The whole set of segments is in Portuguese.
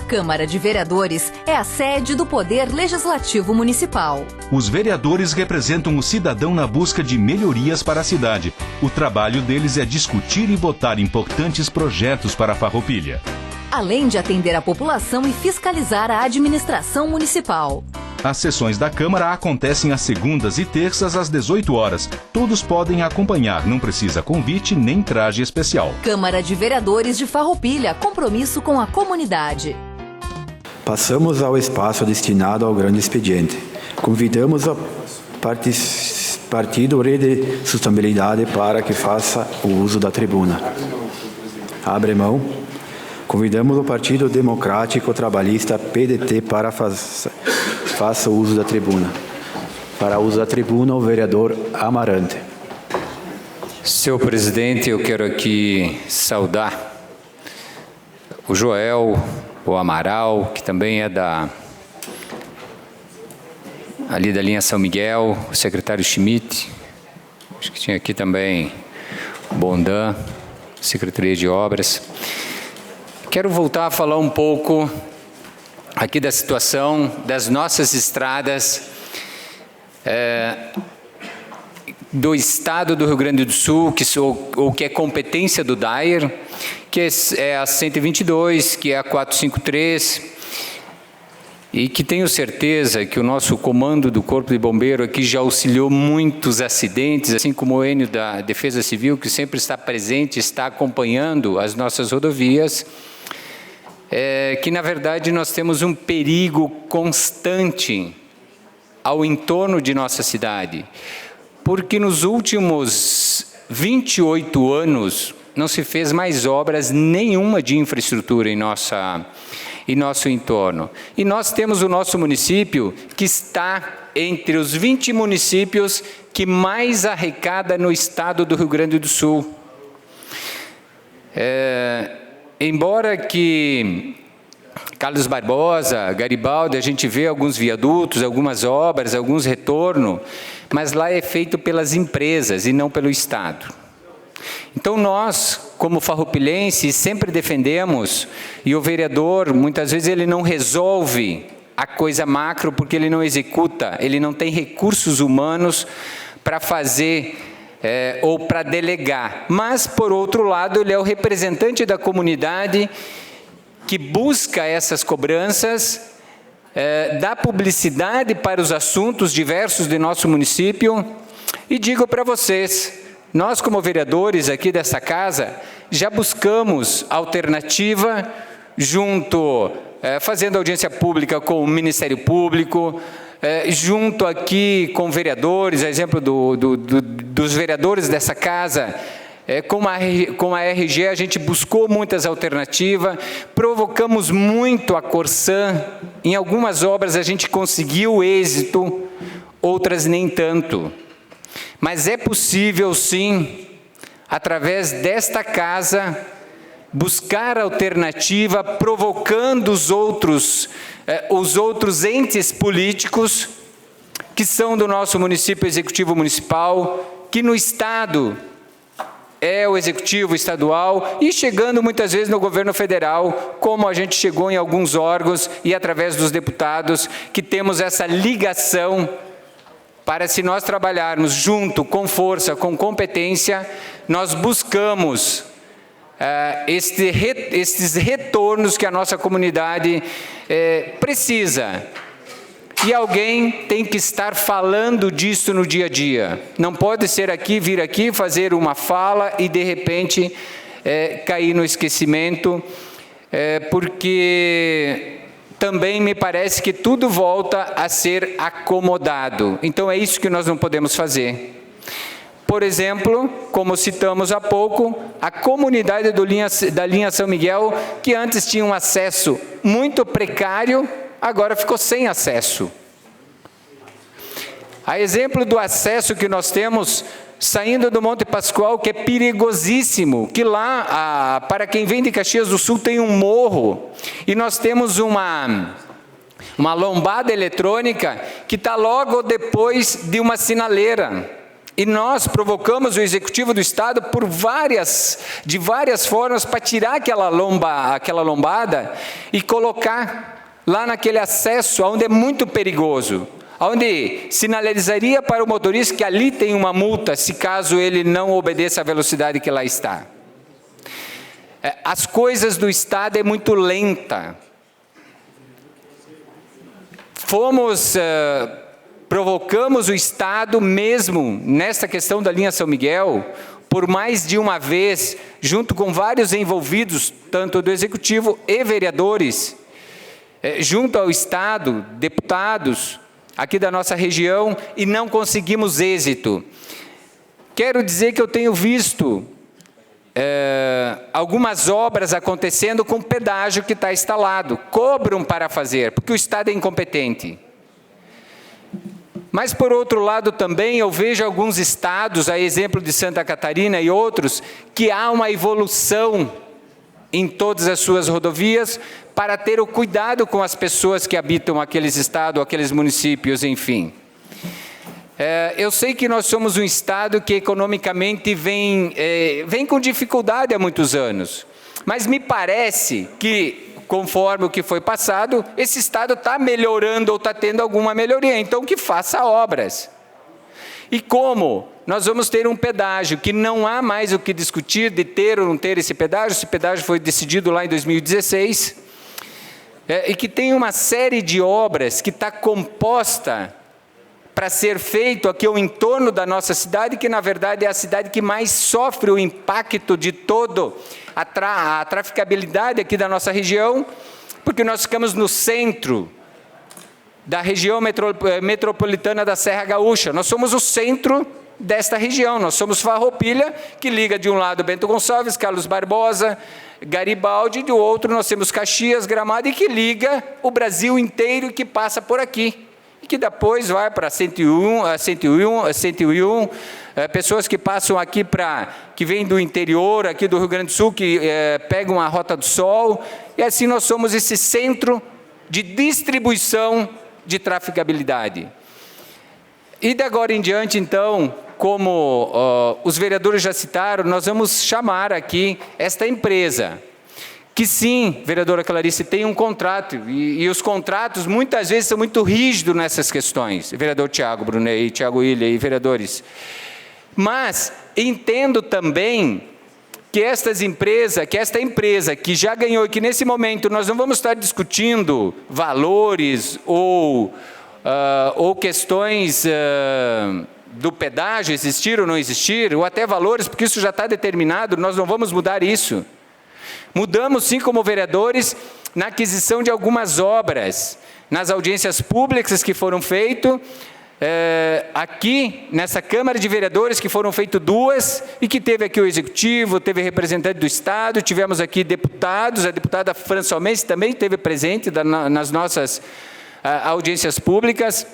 Câmara de Vereadores é a sede do Poder Legislativo Municipal. Os vereadores representam o cidadão na busca de melhorias para a cidade. O trabalho deles é discutir e votar importantes projetos para a Farroupilha, além de atender a população e fiscalizar a administração municipal. As sessões da Câmara acontecem às segundas e terças às 18 horas. Todos podem acompanhar, não precisa convite nem traje especial. Câmara de Vereadores de Farroupilha, compromisso com a comunidade. Passamos ao espaço destinado ao grande expediente. Convidamos a Partido Rede Sustentabilidade para que faça o uso da tribuna. Abre mão. Convidamos o Partido Democrático Trabalhista, PDT, para faça o uso da tribuna. Para uso da tribuna, o vereador Amarante. Senhor presidente, eu quero aqui saudar o Joel, o Amaral, que também é ali da linha São Miguel, o secretário Schmidt, acho que tinha aqui também o Bondan, Secretaria de Obras. Quero voltar a falar um pouco aqui da situação das nossas estradas do estado do Rio Grande do Sul, que é competência do DAER, que é a 122, que é a 453, e que tenho certeza que o nosso comando do Corpo de Bombeiro aqui já auxiliou muitos acidentes, assim como o Enio da Defesa Civil, que sempre está presente, está acompanhando as nossas rodovias, que na verdade nós temos um perigo constante ao entorno de nossa cidade, porque nos últimos 28 anos não se fez mais obras nenhuma de infraestrutura em nosso entorno. E nós temos o nosso município que está entre os 20 municípios que mais arrecada no estado do Rio Grande do Sul. Embora que Carlos Barbosa, Garibaldi, a gente vê alguns viadutos, algumas obras, alguns retornos, mas lá é feito pelas empresas e não pelo Estado. Então nós, como farroupilhenses, sempre defendemos, e o vereador, muitas vezes ele não resolve a coisa macro porque ele não executa, ele não tem recursos humanos para fazer ou para delegar. Mas, por outro lado, ele é o representante da comunidade que busca essas cobranças, dá publicidade para os assuntos diversos de nosso município. E digo para vocês, nós como vereadores aqui dessa casa, já buscamos alternativa junto, fazendo audiência pública com o Ministério Público, junto aqui com vereadores, a exemplo dos vereadores dessa casa, com a RG a gente buscou muitas alternativas, provocamos muito a Corsan, em algumas obras a gente conseguiu êxito, outras nem tanto. Mas é possível sim, através desta casa, buscar alternativa, provocando os outros entes políticos que são do nosso município executivo municipal, que no estado é o executivo estadual e chegando muitas vezes no governo federal, como a gente chegou em alguns órgãos e através dos deputados, que temos essa ligação para, se nós trabalharmos junto, com força, com competência, nós buscamos estes retornos que a nossa comunidade precisa. E alguém tem que estar falando disso no dia a dia. Não pode ser vir aqui, fazer uma fala e, de repente, cair no esquecimento, porque também me parece que tudo volta a ser acomodado. Então, é isso que nós não podemos fazer. Por exemplo, como citamos há pouco, a comunidade da linha São Miguel, que antes tinha um acesso muito precário, agora ficou sem acesso. A exemplo do acesso que nós temos saindo do Monte Pascoal, que é perigosíssimo, que lá, para quem vem de Caxias do Sul, tem um morro, e nós temos uma lombada eletrônica que está logo depois de uma sinaleira. E nós provocamos o Executivo do Estado de várias formas para tirar aquela lombada e colocar lá naquele acesso onde é muito perigoso, onde sinalizaria para o motorista que ali tem uma multa se caso ele não obedeça à velocidade que lá está. As coisas do Estado é muito lenta. Provocamos o Estado mesmo nessa questão da linha São Miguel, por mais de uma vez, junto com vários envolvidos, tanto do Executivo e vereadores, junto ao Estado, deputados aqui da nossa região, e não conseguimos êxito. Quero dizer que eu tenho visto algumas obras acontecendo com pedágio que está instalado, cobram para fazer, porque o Estado é incompetente. Mas, por outro lado, também eu vejo alguns estados, a exemplo de Santa Catarina e outros, que há uma evolução em todas as suas rodovias para ter o cuidado com as pessoas que habitam aqueles estados, aqueles municípios, enfim. Eu sei que nós somos um estado que economicamente vem com dificuldade há muitos anos, mas me parece que, conforme o que foi passado, esse estado está melhorando ou está tendo alguma melhoria, então que faça obras. E como nós vamos ter um pedágio, que não há mais o que discutir de ter ou não ter esse pedágio foi decidido lá em 2016, e que tem uma série de obras que está composta para ser feito aqui ao entorno da nossa cidade, que na verdade é a cidade que mais sofre o impacto de todo a traficabilidade aqui da nossa região, porque nós ficamos no centro da região metropolitana da Serra Gaúcha. Nós somos o centro desta região, nós somos Farroupilha, que liga de um lado Bento Gonçalves, Carlos Barbosa, Garibaldi, e do outro nós temos Caxias, Gramado, e que liga o Brasil inteiro e que passa por aqui. E que depois vai para 101, pessoas que passam aqui que vêm do interior, aqui do Rio Grande do Sul, que pegam a Rota do Sol, e assim nós somos esse centro de distribuição de traficabilidade. E de agora em diante, então, como os vereadores já citaram, nós vamos chamar aqui esta empresa, que sim, vereadora Clarice, tem um contrato, e os contratos muitas vezes são muito rígidos nessas questões, vereador Tiago Brunet, Tiago Ilha e vereadores. Mas entendo também que esta empresa que já ganhou, e que nesse momento nós não vamos estar discutindo valores ou questões do pedágio existir ou não existir, ou até valores, porque isso já está determinado, nós não vamos mudar isso. Mudamos, sim, como vereadores, na aquisição de algumas obras, nas audiências públicas que foram feitas, aqui nessa Câmara de Vereadores, que foram feitas 2, e que teve aqui o Executivo, teve representante do Estado, tivemos aqui deputados, a deputada Fran Salmense também esteve presente nas nossas audiências públicas,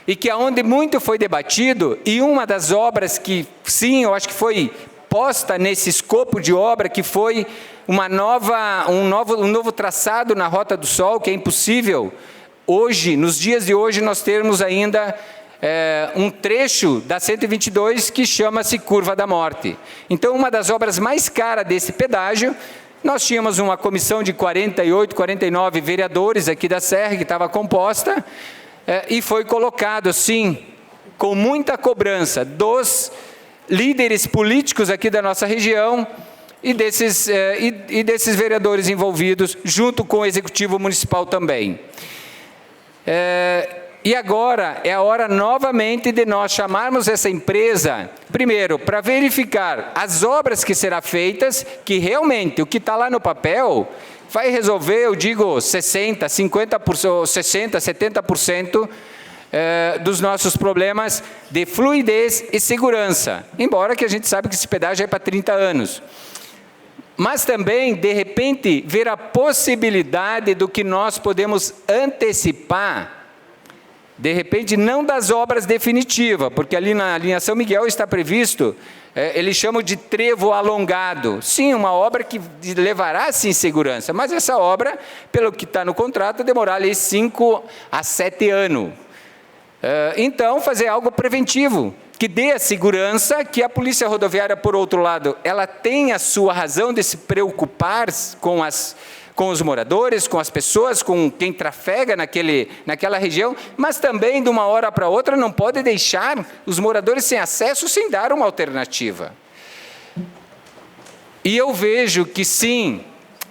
e que aonde muito foi debatido, e uma das obras que, sim, eu acho que foi posta nesse escopo de obra, que foi um novo traçado na Rota do Sol, que é impossível hoje, nos dias de hoje, nós termos ainda um trecho da 122 que chama-se Curva da Morte. Então, uma das obras mais caras desse pedágio, nós tínhamos uma comissão de 48, 49 vereadores aqui da Serra, que estava composta, e foi colocado, sim, com muita cobrança dos líderes políticos aqui da nossa região e desses vereadores envolvidos, junto com o Executivo Municipal também. E agora é a hora novamente de nós chamarmos essa empresa, primeiro, para verificar as obras que serão feitas, que realmente o que está lá no papel vai resolver, eu digo, 60%, 70%, dos nossos problemas de fluidez e segurança, embora que a gente sabe que esse pedágio é para 30 anos. Mas também, de repente, ver a possibilidade do que nós podemos antecipar, de repente, não das obras definitivas, porque ali na linha São Miguel está previsto, eles chamam de trevo alongado. Sim, uma obra que levará, sim, segurança, mas essa obra, pelo que está no contrato, demorará ali 5 a 7 anos. Então, fazer algo preventivo, que dê a segurança, que a Polícia Rodoviária, por outro lado, ela tem a sua razão de se preocupar com os moradores, com as pessoas, com quem trafega naquela região, mas também, de uma hora para outra, não pode deixar os moradores sem acesso, sem dar uma alternativa. E eu vejo que sim,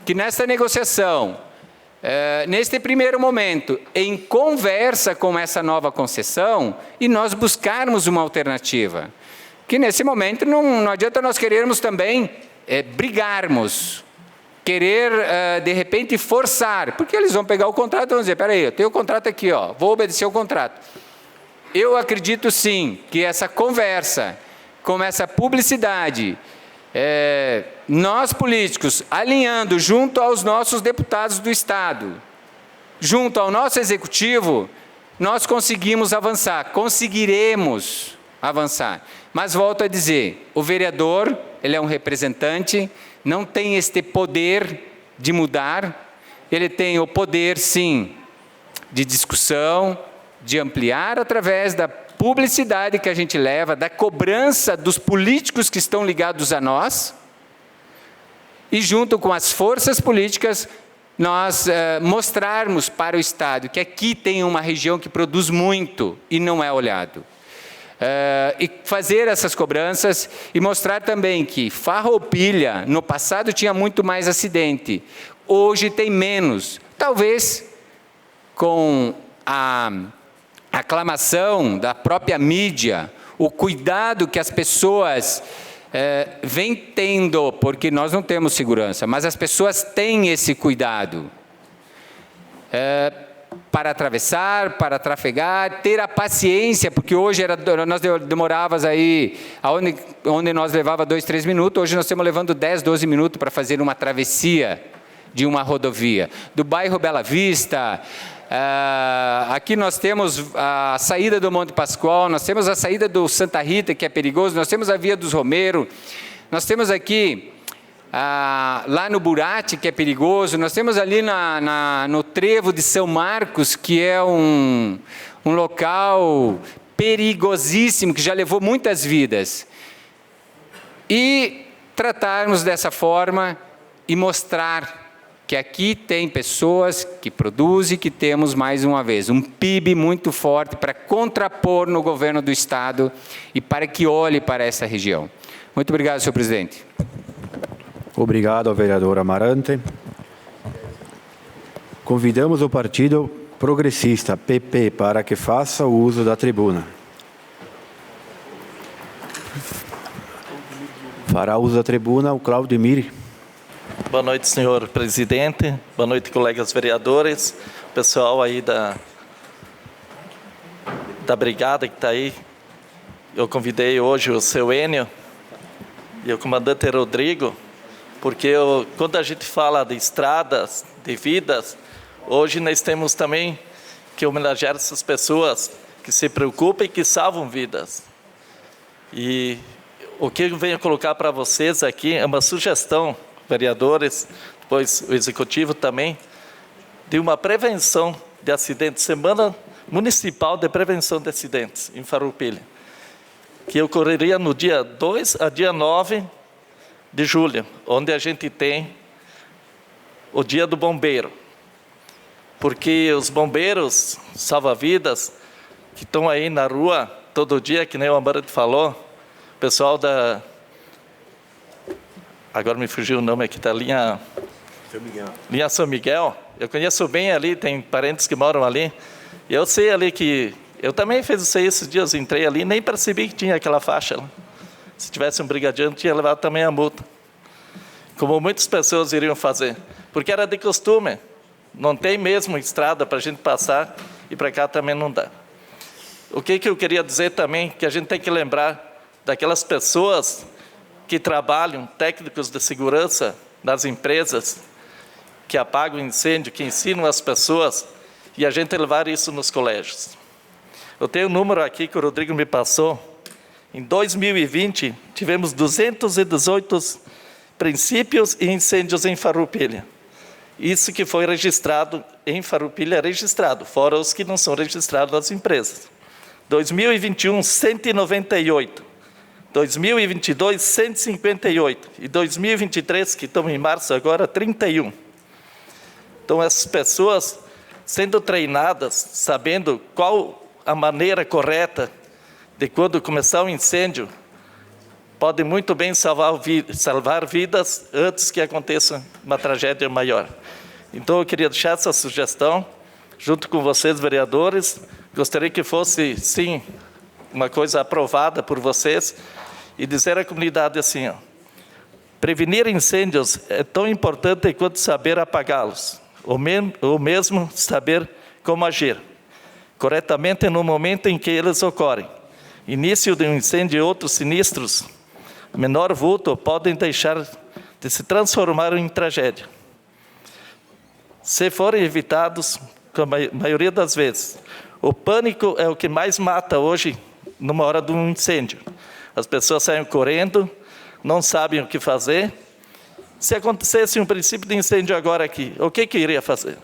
que nesta negociação, neste primeiro momento, em conversa com essa nova concessão, e nós buscarmos uma alternativa. Que nesse momento não adianta nós querermos também brigarmos, querer, de repente, forçar, porque eles vão pegar o contrato e vão dizer, peraí, eu tenho o contrato aqui, ó, vou obedecer o contrato. Eu acredito sim que essa conversa, com essa publicidade, nós políticos, alinhando junto aos nossos deputados do Estado, junto ao nosso Executivo, nós conseguimos avançar, conseguiremos avançar. Mas volto a dizer, o vereador, ele é um representante, não tem este poder de mudar, ele tem o poder, sim, de discussão, de ampliar através da publicidade que a gente leva, da cobrança dos políticos que estão ligados a nós, e junto com as forças políticas, nós mostrarmos para o Estado que aqui tem uma região que produz muito e não é olhado. E fazer essas cobranças e mostrar também que Farroupilha, no passado, tinha muito mais acidente, hoje tem menos. Talvez com a aclamação da própria mídia, o cuidado que as pessoas vêm tendo, porque nós não temos segurança, mas as pessoas têm esse cuidado para atravessar, para trafegar, ter a paciência, porque hoje nós demorávamos aí, onde nós levava 2, 3 minutos, hoje nós estamos levando 10, 12 minutos para fazer uma travessia de uma rodovia. Do bairro Bela Vista, aqui nós temos a saída do Monte Pascoal, nós temos a saída do Santa Rita, que é perigoso, nós temos a Via dos Romero, nós temos aqui lá no Burati, que é perigoso, nós temos ali no Trevo de São Marcos, que é um local perigosíssimo, que já levou muitas vidas. E tratarmos dessa forma e mostrar que aqui tem pessoas que produzem, que temos, mais uma vez, um PIB muito forte para contrapor no governo do Estado e para que olhe para essa região. Muito obrigado, senhor presidente. Obrigado ao vereador Amarante. Convidamos o Partido Progressista, PP, para que faça o uso da tribuna. Fará uso da tribuna o Claudemir. Boa noite, senhor presidente. Boa noite, colegas vereadores. Pessoal aí da brigada que está aí. Eu convidei hoje o seu Enio e o comandante Rodrigo, porque quando a gente fala de estradas, de vidas, hoje nós temos também que homenagear essas pessoas que se preocupam e que salvam vidas. E o que eu venho colocar para vocês aqui é uma sugestão, vereadores, depois o executivo também, de uma prevenção de acidentes, Semana Municipal de Prevenção de Acidentes em Farroupilha, que ocorreria no dia 2 a dia 9 de julho, onde a gente tem o Dia do Bombeiro, porque os bombeiros salva-vidas que estão aí na rua todo dia, que nem o Amarante falou, o pessoal agora me fugiu o nome aqui, da linha São Miguel, eu conheço bem ali, tem parentes que moram ali, e eu sei ali que, eu também fiz isso aí esses dias, entrei ali, nem percebi que tinha aquela faixa lá. Se tivesse um brigadiano, tinha levado também a multa. Como muitas pessoas iriam fazer. Porque era de costume. Não tem mesmo estrada para a gente passar e para cá também não dá. O que eu queria dizer também, que a gente tem que lembrar daquelas pessoas que trabalham, técnicos de segurança nas empresas, que apagam incêndio, que ensinam as pessoas, e a gente levar isso nos colégios. Eu tenho um número aqui que o Rodrigo me passou. Em 2020, tivemos 218 princípios e incêndios em Farroupilha. Isso que foi registrado em Farroupilha, registrado, fora os que não são registrados nas empresas. 2021, 198. 2022, 158. E 2023, que estamos em março agora, 31. Então, essas pessoas sendo treinadas, sabendo qual a maneira correta de quando começar um incêndio, podem muito bem salvar vidas antes que aconteça uma tragédia maior. Então, eu queria deixar essa sugestão, junto com vocês, vereadores. Gostaria que fosse, sim, uma coisa aprovada por vocês, e dizer à comunidade assim, ó, prevenir incêndios é tão importante quanto saber apagá-los, ou mesmo saber como agir corretamente no momento em que eles ocorrem. Início de um incêndio e outros sinistros, menor vulto, podem deixar de se transformar em tragédia. Se forem evitados, com a maioria das vezes, o pânico é o que mais mata hoje, numa hora de um incêndio. As pessoas saem correndo, não sabem o que fazer. Se acontecesse um princípio de incêndio agora aqui, o que iria fazer?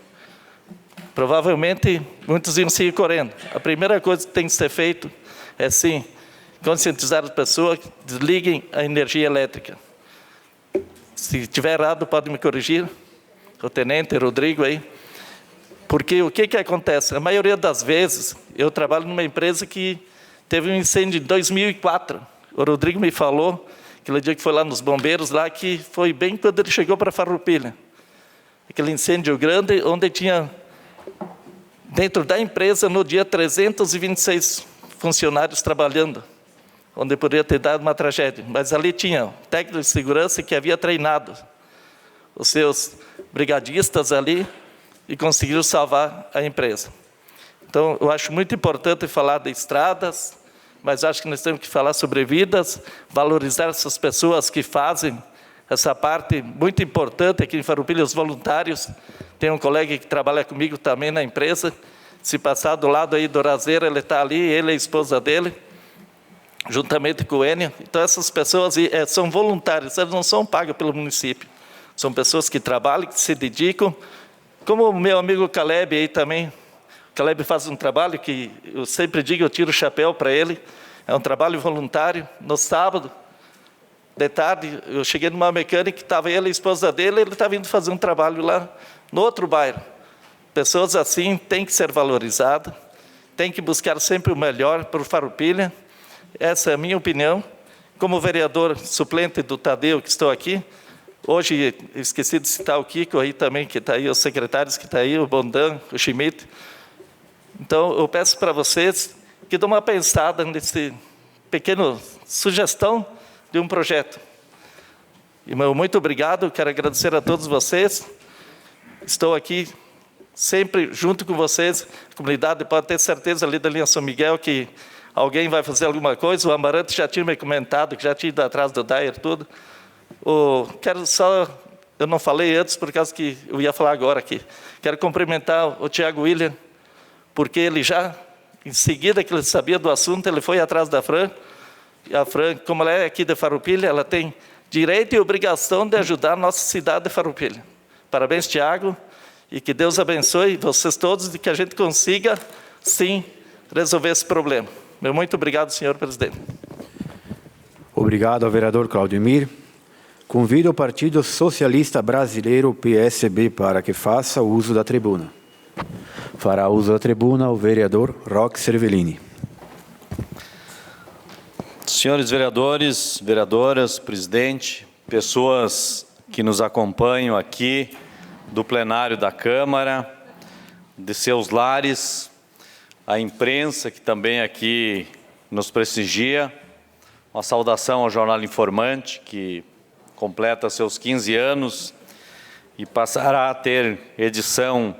Provavelmente, muitos iam seguir correndo. A primeira coisa que tem que ser feito é, sim, conscientizar as pessoas que desliguem a energia elétrica. Se estiver errado, pode me corrigir, o tenente Rodrigo aí. Porque o que acontece? A maioria das vezes, eu trabalho numa empresa que teve um incêndio em 2004. O Rodrigo me falou, aquele dia que foi lá nos bombeiros, lá que foi bem quando ele chegou para Farroupilha. Aquele incêndio grande, onde tinha, dentro da empresa, no dia, 326 funcionários trabalhando, onde poderia ter dado uma tragédia. Mas ali tinha técnico de segurança que havia treinado os seus brigadistas ali e conseguiram salvar a empresa. Então, eu acho muito importante falar de estradas, mas acho que nós temos que falar sobre vidas, valorizar essas pessoas que fazem essa parte muito importante aqui em Farroupilha, os voluntários. Tem um colega que trabalha comigo também na empresa, se passar do lado aí do Razeira, ele está ali, ele e a esposa dele, juntamente com o Enio. Então, essas pessoas são voluntárias, elas não são pagas pelo município. São pessoas que trabalham, que se dedicam, como o meu amigo Caleb aí também. Caleb faz um trabalho que eu sempre digo, eu tiro o chapéu para ele, é um trabalho voluntário. No sábado, de tarde, eu cheguei numa mecânica que estava ele e a esposa dele, ele estava indo fazer um trabalho lá no outro bairro. Pessoas assim têm que ser valorizadas, têm que buscar sempre o melhor para o Farroupilha. Essa é a minha opinião. Como vereador suplente do Tadeu, que estou aqui, hoje esqueci de citar o Kiko aí também, que está aí, os secretários que estão aí, o Bondan, o Schmidt. Então, eu peço para vocês que dêem uma pensada nesse pequeno sugestão de um projeto. Muito obrigado, quero agradecer a todos vocês. Estou aqui sempre junto com vocês. A comunidade pode ter certeza ali da linha São Miguel que alguém vai fazer alguma coisa. O Amarante já tinha me comentado, que já tinha ido atrás do Dyer, tudo. Quero só, eu não falei antes, por causa que eu ia falar agora aqui. Quero cumprimentar o Tiago William, porque ele já, em seguida que ele sabia do assunto, ele foi atrás da Fran. E a Fran, como ela é aqui de Farroupilha, ela tem direito e obrigação de ajudar a nossa cidade de Farroupilha. Parabéns, Tiago, e que Deus abençoe vocês todos e que a gente consiga, sim, resolver esse problema. Muito obrigado, senhor presidente. Obrigado ao vereador Claudemir. Convido o Partido Socialista Brasileiro, PSB, para que faça o uso da tribuna. Fará uso da tribuna o vereador Roque Cervellini. Senhores vereadores, vereadoras, presidente, pessoas que nos acompanham aqui do plenário da Câmara, de seus lares, a imprensa que também aqui nos prestigia, uma saudação ao Jornal Informante, que completa seus 15 anos e passará a ter edição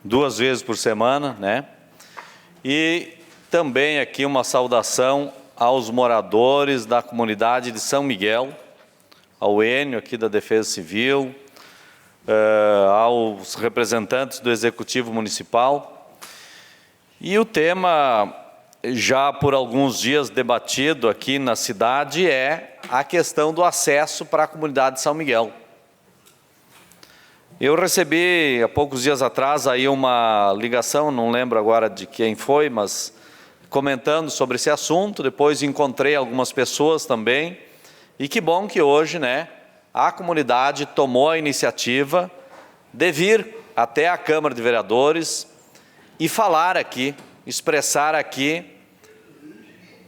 2 vezes por semana, né? E também aqui uma saudação aos moradores da comunidade de São Miguel, ao Enio aqui da Defesa Civil, aos representantes do Executivo Municipal. E o tema, já por alguns dias debatido aqui na cidade, é a questão do acesso para a comunidade de São Miguel. Eu recebi, há poucos dias atrás, aí uma ligação, não lembro agora de quem foi, mas comentando sobre esse assunto, depois encontrei algumas pessoas também, e que bom que hoje, né, a comunidade tomou a iniciativa de vir até a Câmara de Vereadores e falar aqui, expressar aqui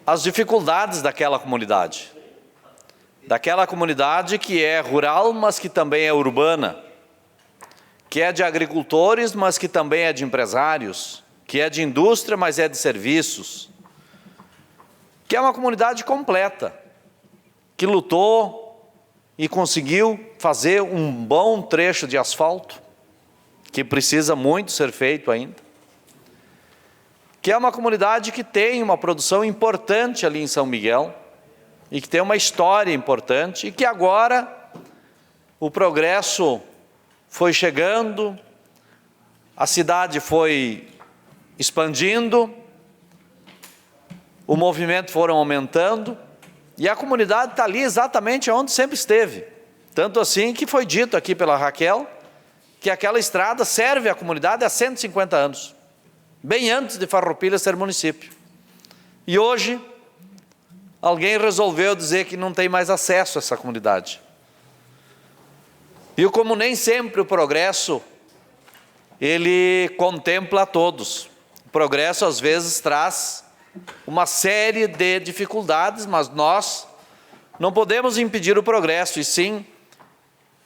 as dificuldades daquela comunidade que é rural, mas que também é urbana, que é de agricultores, mas que também é de empresários, que é de indústria, mas é de serviços, que é uma comunidade completa, que lutou e conseguiu fazer um bom trecho de asfalto, que precisa muito ser feito ainda, que é uma comunidade que tem uma produção importante ali em São Miguel, e que tem uma história importante, e que agora o progresso foi chegando, a cidade foi expandindo, o movimento foram aumentando, e a comunidade está ali exatamente onde sempre esteve. Tanto assim que foi dito aqui pela Raquel, que aquela estrada serve à comunidade há 150 anos, bem antes de Farroupilha ser município. E hoje, alguém resolveu dizer que não tem mais acesso a essa comunidade. E como nem sempre o progresso, ele contempla a todos. O progresso às vezes traz uma série de dificuldades, mas nós não podemos impedir o progresso, e sim,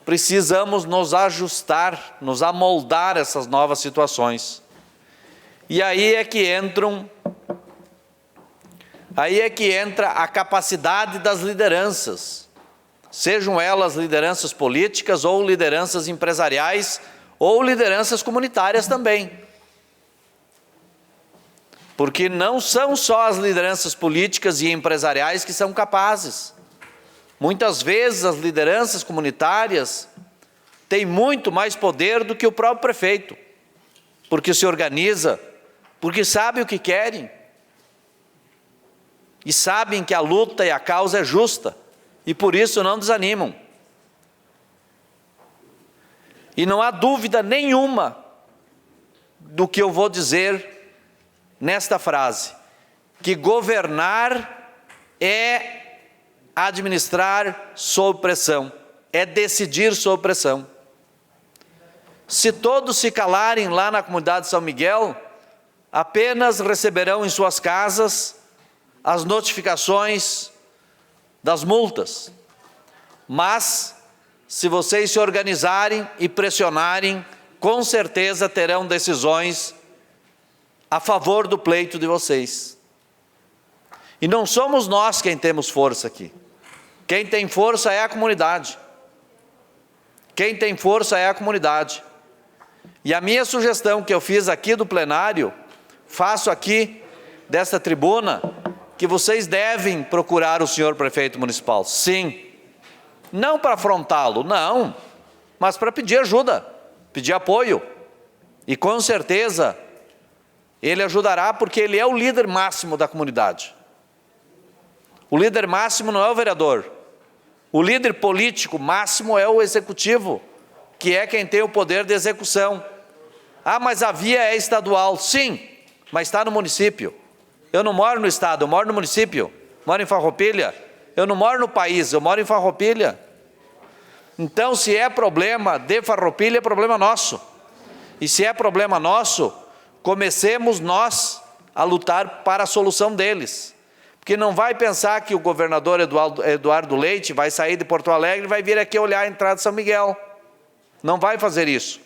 precisamos nos ajustar, nos amoldar a essas novas situações. E aí é que entra a capacidade das lideranças, sejam elas lideranças políticas ou lideranças empresariais ou lideranças comunitárias também. Porque não são só as lideranças políticas e empresariais que são capazes. Muitas vezes as lideranças comunitárias têm muito mais poder do que o próprio prefeito, porque se organiza, porque sabe o que querem, e sabem que a luta e a causa é justa, e por isso não desanimam. E não há dúvida nenhuma do que eu vou dizer nesta frase, que governar é administrar sob pressão, é decidir sob pressão. Se todos se calarem lá na comunidade de São Miguel, apenas receberão em suas casas as notificações das multas. Mas, se vocês se organizarem e pressionarem, com certeza terão decisões a favor do pleito de vocês. E não somos nós quem temos força aqui. Quem tem força é a comunidade. Quem tem força é a comunidade. E a minha sugestão que eu fiz aqui do plenário, faço aqui desta tribuna, que vocês devem procurar o senhor prefeito municipal, sim. Não para afrontá-lo, não, mas para pedir ajuda, pedir apoio. E com certeza ele ajudará, porque ele é o líder máximo da comunidade. O líder máximo não é o vereador. O líder político máximo é o executivo, que é quem tem o poder de execução. Ah, mas a via é estadual. Sim, mas está no município. Eu não moro no estado, eu moro no município. Moro em Farroupilha. Eu não moro no país, eu moro em Farroupilha. Então, se é problema de Farroupilha, é problema nosso. E se é problema nosso, comecemos nós a lutar para a solução deles. Porque não vai pensar que o governador Eduardo Leite vai sair de Porto Alegre e vai vir aqui olhar a entrada de São Miguel. Não vai fazer isso.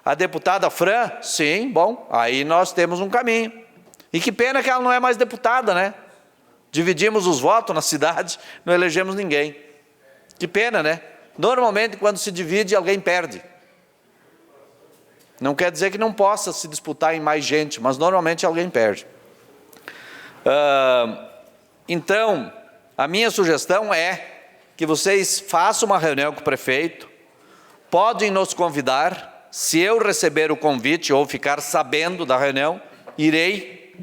A deputada Fran, sim, bom, aí nós temos um caminho. E que pena que ela não é mais deputada, né? Dividimos os votos na cidade, não elegemos ninguém. Que pena, né? Normalmente, quando se divide, alguém perde. Não quer dizer que não possa se disputar em mais gente, mas normalmente alguém perde. Então, a minha sugestão é que vocês façam uma reunião com o prefeito, podem nos convidar, se eu receber o convite ou ficar sabendo da reunião, irei.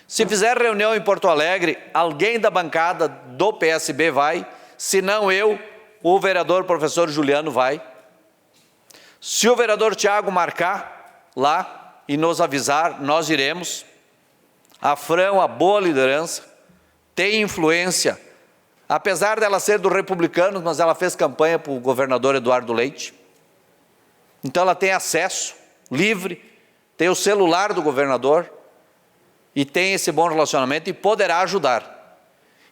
Se fizer reunião em Porto Alegre, alguém da bancada do PSB vai, se não eu, o vereador professor Juliano vai. Se o vereador Tiago marcar lá e nos avisar, nós iremos. A Fran é uma boa liderança, tem influência, apesar dela ser do Republicanos, mas ela fez campanha para o governador Eduardo Leite. Então ela tem acesso livre, tem o celular do governador e tem esse bom relacionamento e poderá ajudar.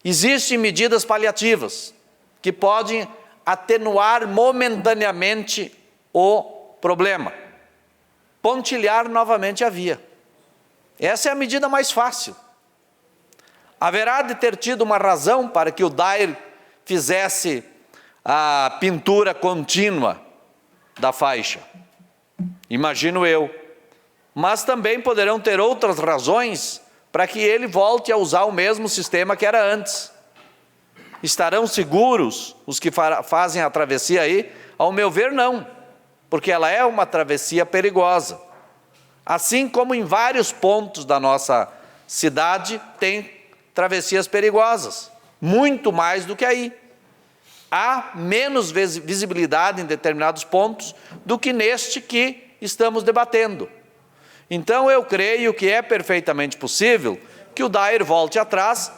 Existem medidas paliativas que podem atenuar momentaneamente o problema. Pontilhar novamente a via. Essa é a medida mais fácil. Haverá de ter tido uma razão para que o Dair fizesse a pintura contínua da faixa. Imagino eu. Mas também poderão ter outras razões para que ele volte a usar o mesmo sistema que era antes. Estarão seguros os que fazem a travessia aí? Ao meu ver, não, porque ela é uma travessia perigosa. Assim como em vários pontos da nossa cidade tem travessias perigosas, muito mais do que aí. Há menos visibilidade em determinados pontos do que neste que estamos debatendo. Então eu creio que é perfeitamente possível que o Dair volte atrás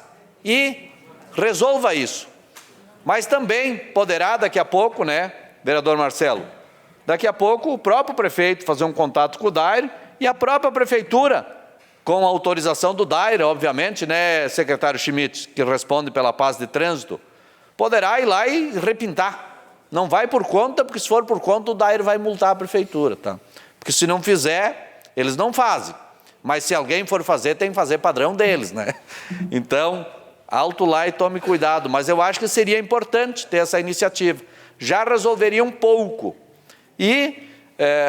e resolva isso. Mas também poderá daqui a pouco, né, vereador Marcelo, daqui a pouco o próprio prefeito fazer um contato com o Dair e a própria prefeitura, com a autorização do Dair, obviamente, né, secretário Schmidt, que responde pela paz de trânsito, poderá ir lá e repintar. Não vai por conta, porque se for por conta o Dair vai multar a prefeitura, tá? Porque se não fizer, eles não fazem. Mas se alguém for fazer, tem que fazer padrão deles, né? Então, alto lá e tome cuidado. Mas eu acho que seria importante ter essa iniciativa. Já resolveria um pouco. E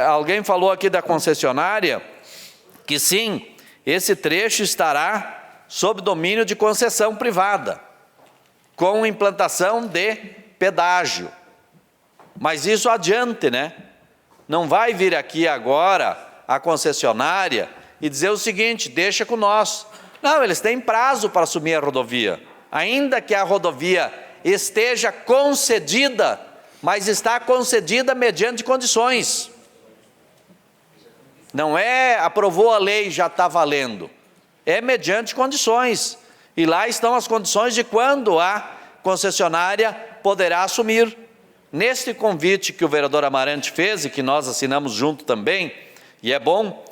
alguém falou aqui da concessionária, que sim, esse trecho estará sob domínio de concessão privada, com implantação de pedágio. Mas isso adiante, né? Não vai vir aqui agora a concessionária e dizer o seguinte, deixa com nós. Não, eles têm prazo para assumir a rodovia. Ainda que a rodovia esteja concedida, mas está concedida mediante condições. Não é aprovou a lei, já está valendo. É mediante condições. E lá estão as condições de quando a concessionária poderá assumir. Neste convite que o vereador Amarante fez e que nós assinamos junto também, e é bom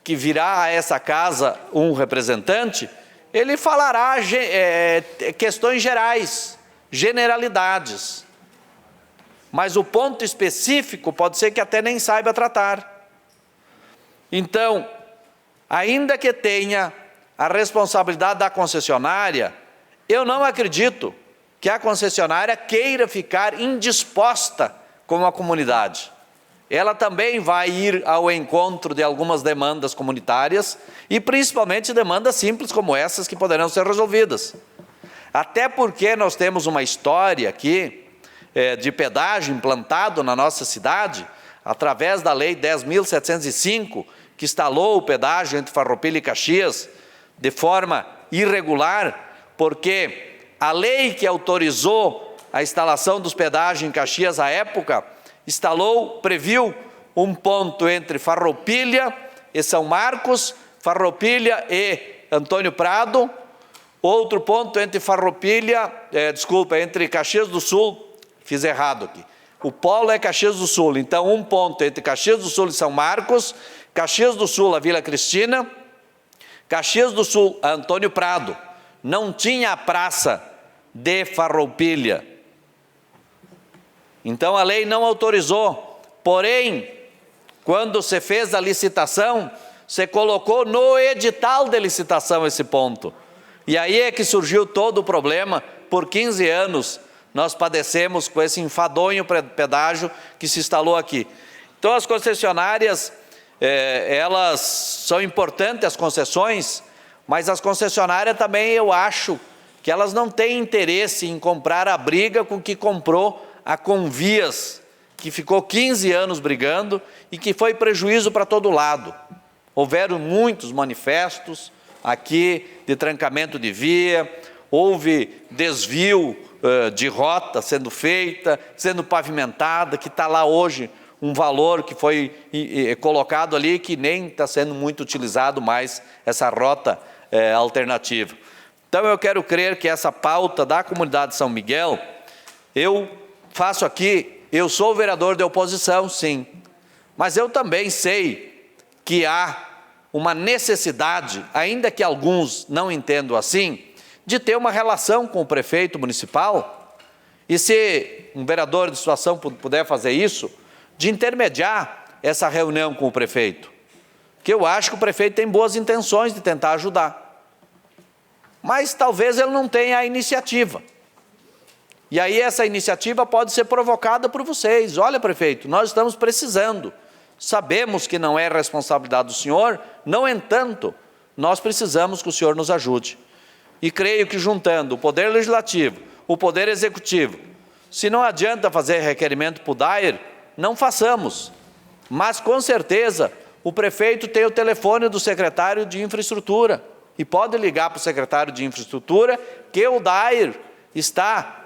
que virá a essa casa um representante, ele falará questões gerais, generalidades. Mas o ponto específico pode ser que até nem saiba tratar. Então, ainda que tenha a responsabilidade da concessionária, eu não acredito que a concessionária queira ficar indisposta com a comunidade. Ela também vai ir ao encontro de algumas demandas comunitárias e principalmente demandas simples como essas que poderão ser resolvidas. Até porque nós temos uma história aqui de pedágio implantado na nossa cidade, através da Lei 10.705, que instalou o pedágio entre Farroupilha e Caxias, de forma irregular, porque a lei que autorizou a instalação dos pedágios em Caxias à época, previu um ponto entre Farroupilha e São Marcos, Farroupilha e Antônio Prado, outro ponto entre entre Caxias do Sul, fiz errado aqui, o polo é Caxias do Sul, então um ponto entre Caxias do Sul e São Marcos, Caxias do Sul a Vila Cristina, Caxias do Sul a Antônio Prado, não tinha a praça de Farroupilha. Então a lei não autorizou, porém, quando se fez a licitação, se colocou no edital de licitação esse ponto. E aí é que surgiu todo o problema, por 15 anos nós padecemos com esse enfadonho pedágio que se instalou aqui. Então as concessionárias, elas são importantes, as concessões, mas as concessionárias também eu acho que elas não têm interesse em comprar a briga com que comprou a Convias, que ficou 15 anos brigando e que foi prejuízo para todo lado. Houveram muitos manifestos aqui de trancamento de via, houve desvio de rota sendo feita, sendo pavimentada, que está lá hoje um valor que foi colocado ali que nem está sendo muito utilizado mais essa rota alternativa. Então eu quero crer que essa pauta da comunidade de São Miguel, eu faço aqui, eu sou vereador de oposição, sim, mas eu também sei que há uma necessidade, ainda que alguns não entendam assim, de ter uma relação com o prefeito municipal, e se um vereador de situação puder fazer isso, de intermediar essa reunião com o prefeito, que eu acho que o prefeito tem boas intenções de tentar ajudar, mas talvez ele não tenha a iniciativa. E aí essa iniciativa pode ser provocada por vocês. Olha, prefeito, nós estamos precisando, sabemos que não é responsabilidade do senhor, no entanto, nós precisamos que o senhor nos ajude. E creio que juntando o Poder Legislativo, o Poder Executivo, se não adianta fazer requerimento para o DAER, não façamos. Mas, com certeza, o prefeito tem o telefone do secretário de Infraestrutura e pode ligar para o secretário de Infraestrutura que o DAER está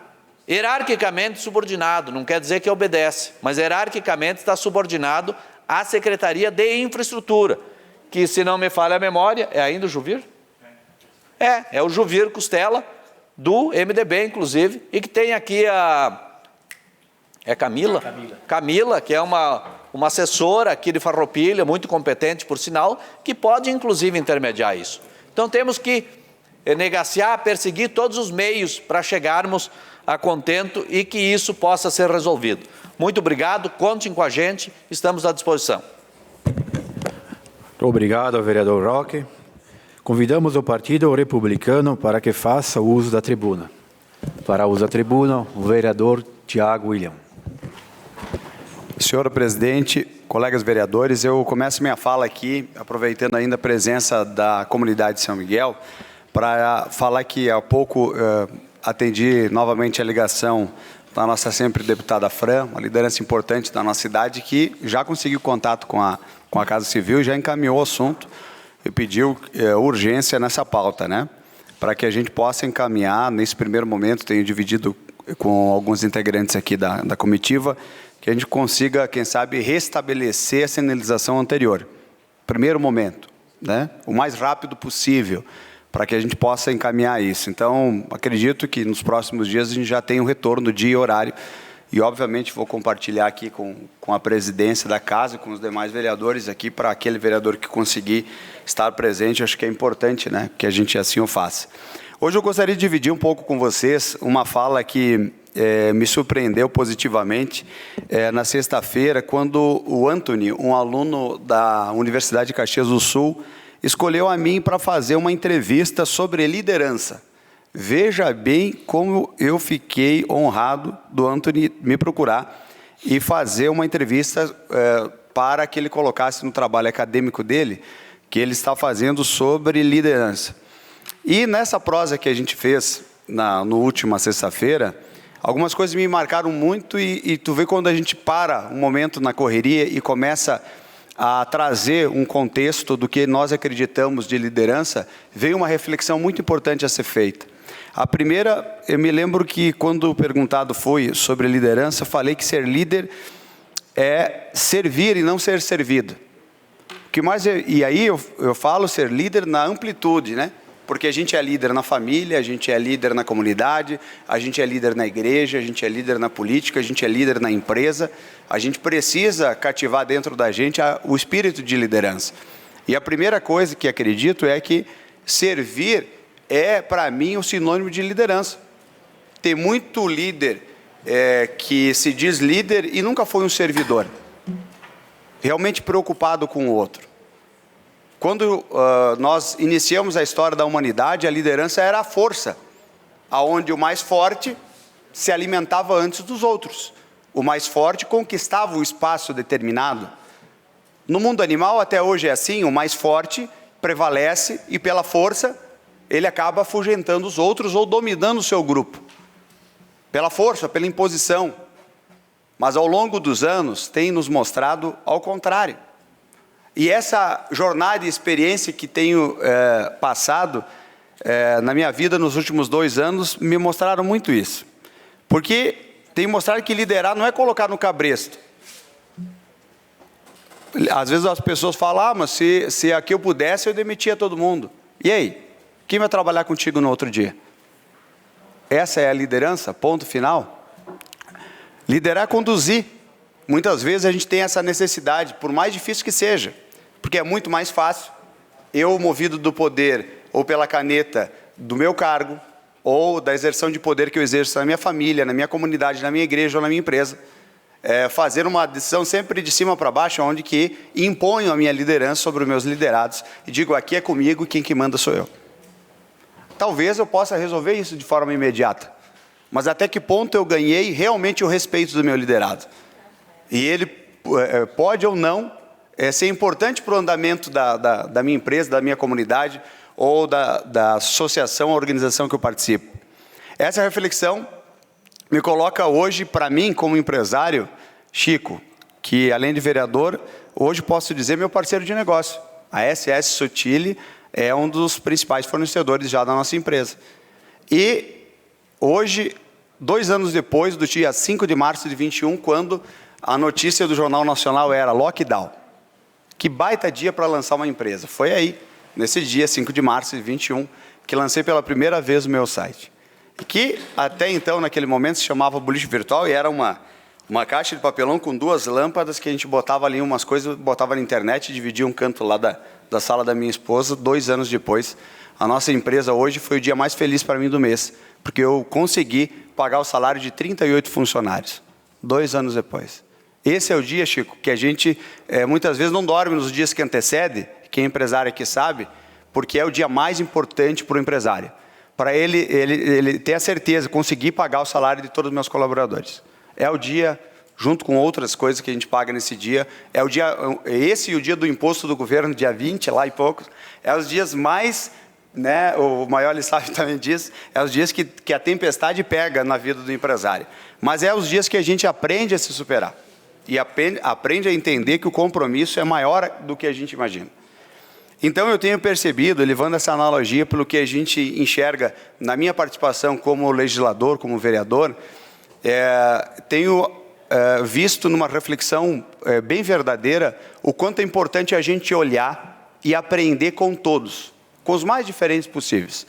hierarquicamente subordinado, não quer dizer que obedece, mas hierarquicamente está subordinado à Secretaria de Infraestrutura, que, se não me falha a memória, é ainda o Juvir? É o Juvir Costela, do MDB, inclusive, e que tem aqui Camila? Camila, que é uma assessora aqui de Farroupilha, muito competente, por sinal, que pode, inclusive, intermediar isso. Então, temos que negaciar, perseguir todos os meios para chegarmos a contento e que isso possa ser resolvido. Muito obrigado, contem com a gente, estamos à disposição. Obrigado, vereador Roque. Convidamos o Partido Republicano para que faça uso da tribuna. Para uso da tribuna, o vereador Tiago William. Senhor presidente, colegas vereadores, eu começo minha fala aqui, aproveitando ainda a presença da comunidade de São Miguel, para falar que há pouco atendi novamente a ligação da nossa sempre deputada Fran, uma liderança importante da nossa cidade, que já conseguiu contato com a Casa Civil e já encaminhou o assunto e pediu urgência nessa pauta, né? Para que a gente possa encaminhar, nesse primeiro momento, tenho dividido com alguns integrantes aqui da comitiva, que a gente consiga, quem sabe, restabelecer a sinalização anterior. Primeiro momento, né? O mais rápido possível, para que a gente possa encaminhar isso. Então, acredito que nos próximos dias a gente já tem um retorno, dia e horário, e obviamente vou compartilhar aqui com a presidência da casa, com os demais vereadores aqui, para aquele vereador que conseguir estar presente, acho que é importante, né, que a gente assim o faça. Hoje eu gostaria de dividir um pouco com vocês uma fala que me surpreendeu positivamente na sexta-feira, quando o Anthony, um aluno da Universidade de Caxias do Sul, escolheu a mim para fazer uma entrevista sobre liderança. Veja bem como eu fiquei honrado do Anthony me procurar e fazer uma entrevista para que ele colocasse no trabalho acadêmico dele, que ele está fazendo sobre liderança. E nessa prosa que a gente fez no última sexta-feira, algumas coisas me marcaram muito e tu vê quando a gente para um momento na correria e começa a trazer um contexto do que nós acreditamos de liderança, veio uma reflexão muito importante a ser feita. A primeira, eu me lembro que quando perguntado foi sobre liderança, falei que ser líder é servir e não ser servido. E aí eu falo ser líder na amplitude, né? Porque a gente é líder na família, a gente é líder na comunidade, a gente é líder na igreja, a gente é líder na política, a gente é líder na empresa. A gente precisa cativar dentro da gente o espírito de liderança. E a primeira coisa que acredito é que servir é, para mim, o sinônimo de liderança. Tem muito líder que se diz líder e nunca foi um servidor, realmente preocupado com o outro. Quando nós iniciamos a história da humanidade, a liderança era a força, aonde o mais forte se alimentava antes dos outros. O mais forte conquistava o espaço determinado. No mundo animal, até hoje é assim, o mais forte prevalece e pela força ele acaba afugentando os outros ou dominando o seu grupo. Pela força, pela imposição. Mas ao longo dos anos tem nos mostrado ao contrário. E essa jornada e experiência que tenho passado na minha vida nos últimos 2 anos me mostraram muito isso. Porque tem mostrado que liderar não é colocar no cabresto. Às vezes as pessoas falam, mas se aqui eu pudesse eu demitia todo mundo. E aí? Quem vai trabalhar contigo no outro dia? Essa é a liderança, ponto final. Liderar é conduzir. Muitas vezes a gente tem essa necessidade, por mais difícil que seja, porque é muito mais fácil eu, movido do poder ou pela caneta do meu cargo, ou da exerção de poder que eu exerço na minha família, na minha comunidade, na minha igreja ou na minha empresa, fazer uma decisão sempre de cima para baixo, onde que imponho a minha liderança sobre os meus liderados e digo, aqui é comigo e quem que manda sou eu. Talvez eu possa resolver isso de forma imediata, mas até que ponto eu ganhei realmente o respeito do meu liderado? E ele pode ou não ser importante para o andamento da minha empresa, da minha comunidade ou da associação, organização que eu participo. Essa reflexão me coloca hoje, para mim, como empresário, Chico, que além de vereador, hoje posso dizer meu parceiro de negócio. A SS Sotile é um dos principais fornecedores já da nossa empresa. E hoje, 2 anos depois, do dia 5 de março de 21, quando a notícia do Jornal Nacional era lockdown. Que baita dia para lançar uma empresa. Foi aí, nesse dia, 5 de março de 21, que lancei pela primeira vez o meu site. Que até então, naquele momento, se chamava Boliche Virtual e era uma caixa de papelão com 2 lâmpadas que a gente botava ali umas coisas, botava na internet e dividia um canto lá da sala da minha esposa. 2 anos depois, a nossa empresa hoje foi o dia mais feliz para mim do mês, porque eu consegui pagar o salário de 38 funcionários, 2 anos depois. Esse é o dia, Chico, que a gente muitas vezes não dorme nos dias que antecedem, quem é empresário aqui sabe, porque é o dia mais importante para o empresário. Para ele ter a certeza, conseguir pagar o salário de todos os meus colaboradores. É o dia, junto com outras coisas que a gente paga nesse dia, é o dia, esse e o dia do imposto do governo, dia 20, lá e poucos, é os dias mais, né, o maior Lissave também diz, é os dias que a tempestade pega na vida do empresário. Mas é os dias que a gente aprende a se superar. E aprende a entender que o compromisso é maior do que a gente imagina. Então, eu tenho percebido, levando essa analogia pelo que a gente enxerga na minha participação como legislador, como vereador, tenho visto numa reflexão bem verdadeira o quanto é importante a gente olhar e aprender com todos, com os mais diferentes possíveis.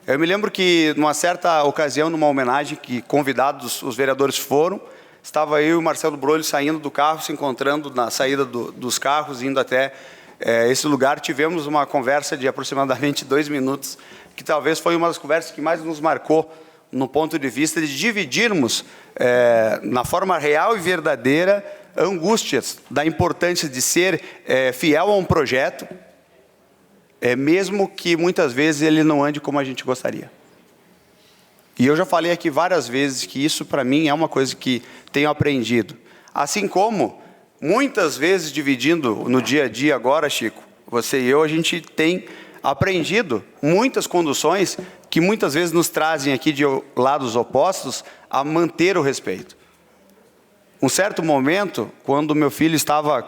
Eu me lembro que, numa certa ocasião, numa homenagem que convidados, os vereadores foram, estava eu e o Marcelo Brolho saindo do carro, se encontrando na saída dos carros, indo até esse lugar. Tivemos uma conversa de aproximadamente 2 minutos, que talvez foi uma das conversas que mais nos marcou, no ponto de vista de dividirmos, na forma real e verdadeira, angústias da importância de ser fiel a um projeto, mesmo que muitas vezes ele não ande como a gente gostaria. E eu já falei aqui várias vezes que isso, para mim, é uma coisa que tenho aprendido. Assim como, muitas vezes, dividindo no dia a dia agora, Chico, você e eu, a gente tem aprendido muitas conduções que muitas vezes nos trazem aqui de lados opostos a manter o respeito. Um certo momento, quando meu filho estava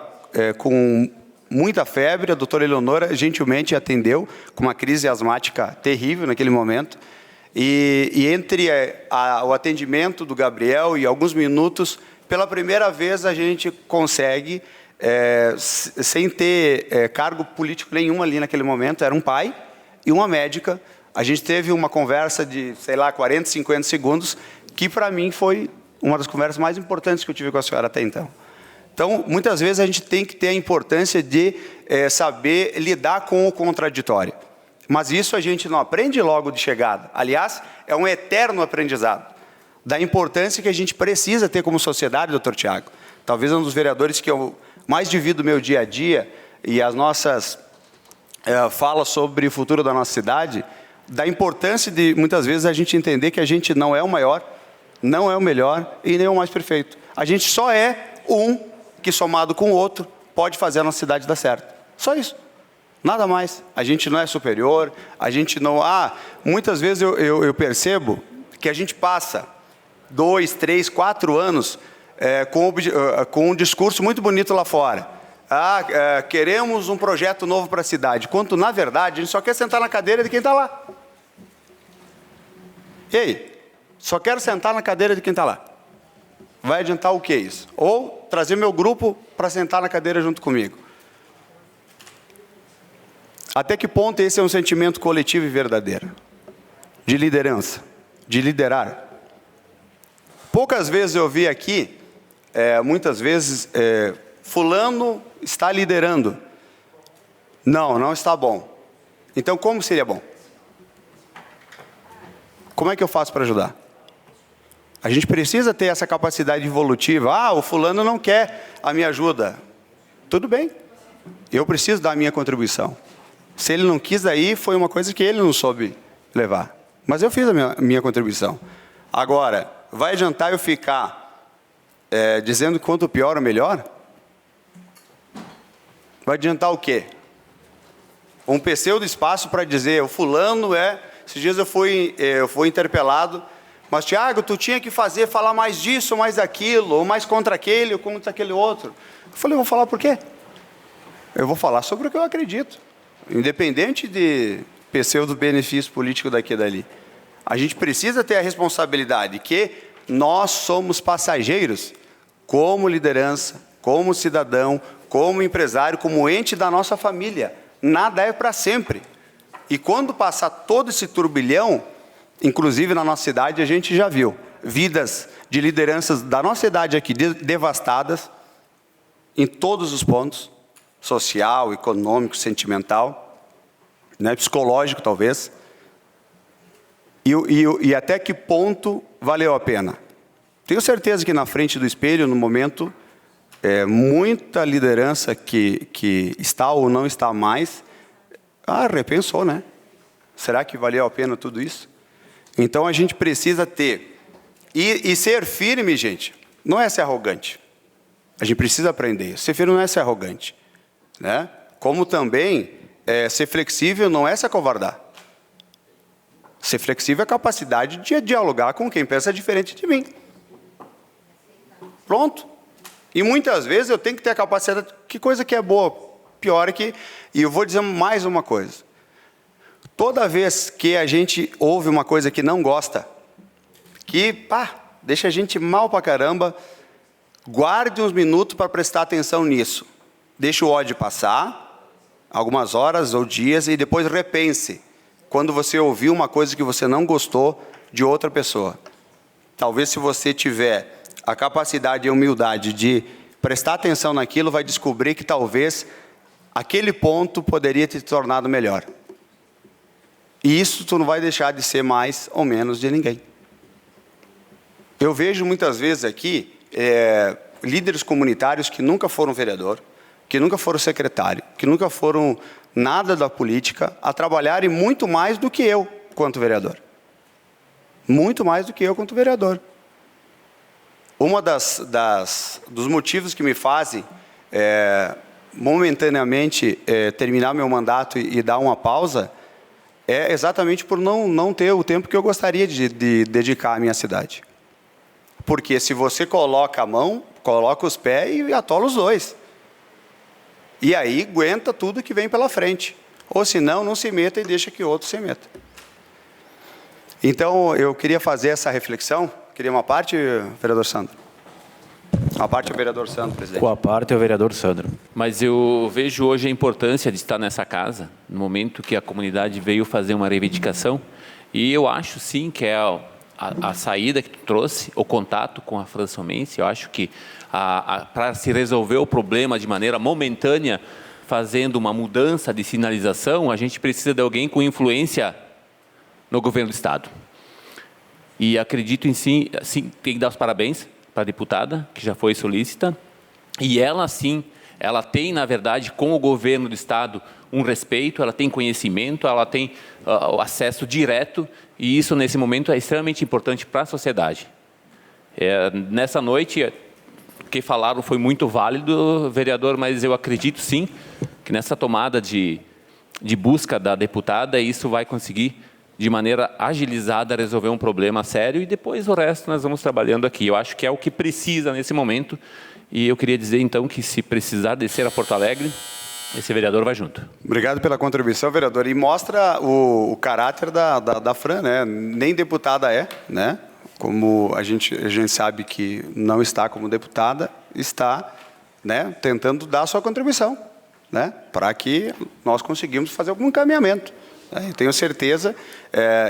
com muita febre, a doutora Eleonora gentilmente atendeu, com uma crise asmática terrível naquele momento, e entre o atendimento do Gabriel e alguns minutos, pela primeira vez a gente consegue, sem ter cargo político nenhum ali naquele momento, era um pai e uma médica, a gente teve uma conversa de, sei lá, 40, 50 segundos, que para mim foi uma das conversas mais importantes que eu tive com a senhora até então. Então, muitas vezes a gente tem que ter a importância de saber lidar com o contraditório. Mas isso a gente não aprende logo de chegada. Aliás, é um eterno aprendizado da importância que a gente precisa ter como sociedade, doutor Tiago. Talvez um dos vereadores que eu mais divido o meu dia a dia e as nossas falas sobre o futuro da nossa cidade, da importância de, muitas vezes, a gente entender que a gente não é o maior, não é o melhor e nem o mais perfeito. A gente só é um que, somado com o outro, pode fazer a nossa cidade dar certo. Só isso. Nada mais. A gente não é superior, a gente não... muitas vezes eu percebo que a gente passa 2, 3, 4 anos com um discurso muito bonito lá fora. Queremos um projeto novo para a cidade, quando, na verdade, a gente só quer sentar na cadeira de quem está lá. E aí? Só quero sentar na cadeira de quem está lá. Vai adiantar o que isso? Ou trazer meu grupo para sentar na cadeira junto comigo. Até que ponto esse é um sentimento coletivo e verdadeiro? De liderança, de liderar. Poucas vezes eu vi aqui, muitas vezes, fulano está liderando. Não, não está bom. Então, como seria bom? Como é que eu faço para ajudar? A gente precisa ter essa capacidade evolutiva. O fulano não quer a minha ajuda. Tudo bem. Eu preciso dar a minha contribuição. Se ele não quis daí, foi uma coisa que ele não soube levar. Mas eu fiz a minha contribuição. Agora, vai adiantar eu ficar dizendo quanto pior ou melhor? Vai adiantar o quê? Um pseudo espaço para dizer, o fulano Esses dias eu fui interpelado, mas Tiago, tu tinha que falar mais disso, mais daquilo, ou mais contra aquele, ou contra aquele outro. Eu falei, vou falar por quê? Eu vou falar sobre o que eu acredito, independente de pseudo benefício político daqui e dali. A gente precisa ter a responsabilidade que nós somos passageiros, como liderança, como cidadão, como empresário, como ente da nossa família. Nada é para sempre. E quando passar todo esse turbilhão, inclusive na nossa cidade, a gente já viu vidas de lideranças da nossa cidade aqui devastadas em todos os pontos, social, econômico, sentimental, né, psicológico talvez. E até que ponto valeu a pena? Tenho certeza que na frente do espelho, no momento, muita liderança que está ou não está mais, repensou, né? Será que valeu a pena tudo isso? Então a gente precisa ter. E ser firme, gente, não é ser arrogante. A gente precisa aprender. Ser firme não é ser arrogante, né? Como também ser flexível não é se acovardar. Ser flexível é a capacidade de dialogar com quem pensa diferente de mim. Pronto. E muitas vezes eu tenho que ter a capacidade. Que coisa que é boa? Pior é que. E eu vou dizer mais uma coisa. Toda vez que a gente ouve uma coisa que não gosta, que deixa a gente mal pra caramba, guarde uns minutos para prestar atenção nisso. Deixa o ódio passar, algumas horas ou dias, e depois repense. Quando você ouviu uma coisa que você não gostou de outra pessoa. Talvez se você tiver a capacidade e a humildade de prestar atenção naquilo, vai descobrir que talvez aquele ponto poderia ter te tornado melhor. E isso tu não vai deixar de ser mais ou menos de ninguém. Eu vejo muitas vezes aqui líderes comunitários que nunca foram vereador, que nunca foram secretário, que nunca foram nada da política, a trabalharem muito mais do que eu, quanto vereador. Muito mais do que eu, quanto vereador. Uma dos motivos que me fazem momentaneamente terminar meu mandato e dar uma pausa é exatamente por não ter o tempo que eu gostaria de dedicar à minha cidade. Porque se você coloca a mão, coloca os pés e atola os dois. E aí aguenta tudo que vem pela frente. Ou senão, não se meta e deixa que outro se meta. Então, eu queria fazer essa reflexão. Queria uma parte, vereador Sandro? Uma parte é o vereador Sandro, presidente. Com a parte é o vereador Sandro. Mas eu vejo hoje a importância de estar nessa casa, no momento que a comunidade veio fazer uma reivindicação. E eu acho, sim, que é a saída que tu trouxe, o contato com a Françomense. Eu acho que para se resolver o problema de maneira momentânea, fazendo uma mudança de sinalização, a gente precisa de alguém com influência no governo do Estado. E acredito em sim, tem que dar os parabéns para a deputada, que já foi solícita, e ela sim, ela tem, na verdade, com o governo do Estado, um respeito, ela tem conhecimento, ela tem o acesso direto, e isso, nesse momento, é extremamente importante para a sociedade. Nessa noite, o que falaram foi muito válido, vereador, mas eu acredito, sim, que nessa tomada de busca da deputada, isso vai conseguir, de maneira agilizada, resolver um problema sério, e depois o resto nós vamos trabalhando aqui. Eu acho que é o que precisa nesse momento, e eu queria dizer, então, que se precisar descer a Porto Alegre, esse vereador vai junto. Obrigado pela contribuição, vereador. E mostra o caráter da Fran, né? Nem deputada né? Como a gente sabe que não está como deputada, está, né, tentando dar a sua contribuição. né, para que nós conseguimos fazer algum encaminhamento. Eu tenho certeza,